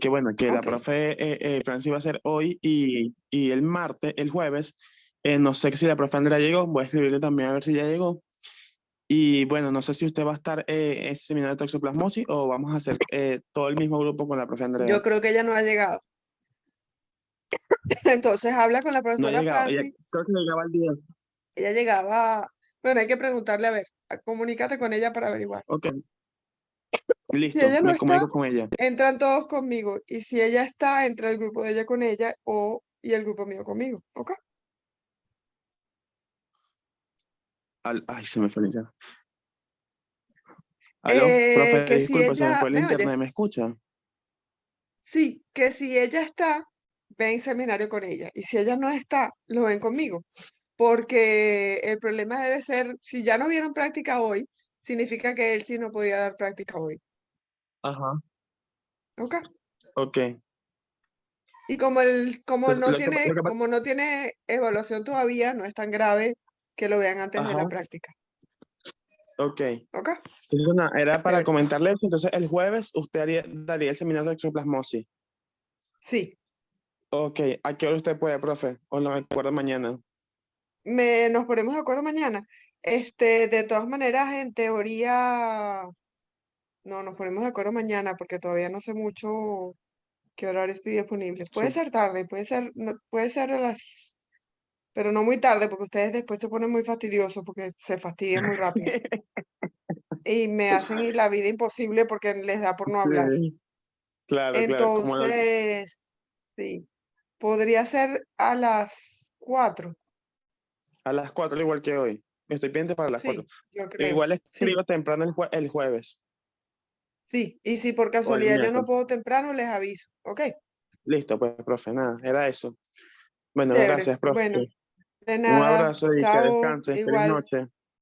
Que bueno, que la ok. profe Franci va a ser hoy y el martes, el jueves, no sé si la profe Andrea llegó, voy a escribirle también a ver si ya llegó. Y bueno, no sé si usted va a estar en ese seminario de toxoplasmosis o vamos a hacer todo el mismo grupo con la profe Andrea. Yo creo que ella no ha llegado. Entonces habla con la No ha profesora llegado, Franci. creo que llegaba el día. Ella llegaba, bueno, hay que preguntarle, a ver, comunícate con ella para averiguar. Ok, Si listo, ella no me está, comunico con ella. entran todos conmigo. Y si ella está, entra el grupo de ella con ella y el grupo mío conmigo. ¿Ok? Ay, se me fue el internet. Aló, profe, Que si disculpe, se me ella, fue el ¿me internet, oyes? ¿me escucha? Sí, que si ella está, ven seminario con ella. Y si ella no está, lo ven conmigo. Porque el problema debe ser, si ya no vieron práctica hoy, significa que él sí no podía dar práctica hoy. Ajá. ¿Ok? Ok. Y como Entonces, lo que como no tiene evaluación todavía, no es tan grave que lo vean antes de la ajá, práctica. ok. ¿Ok? Entonces, era para Chévere. comentarle eso. Entonces, el jueves usted daría el seminario de exoplasmosis. Sí. Ok, ¿a qué hora usted puede, profe? O lo recuerdo mañana. Nos ponemos de acuerdo mañana. De todas maneras, en teoría, no, nos ponemos de acuerdo mañana porque todavía no sé mucho qué horario estoy disponible. Puede Sí. ser tarde, puede ser, puede ser pero no muy tarde porque ustedes después se ponen muy fastidiosos porque se fastidian muy rápido. Y me hacen la vida imposible porque les da por no hablar. Sí, claro, claro. Entonces, sí, podría ser a las 4. A las 4, igual que hoy. Estoy pendiente para las 4. Sí, yo creo. Igual Sí, escribo temprano el jueves sí. Y si por o el casualidad yo no miércoles. puedo temprano, les aviso. ¿Ok? Listo, pues, profe, nada, era eso. Bueno, Chévere. gracias, profe. Bueno, de Un nada. abrazo y que Chao. descanse. Feliz Igual. noche.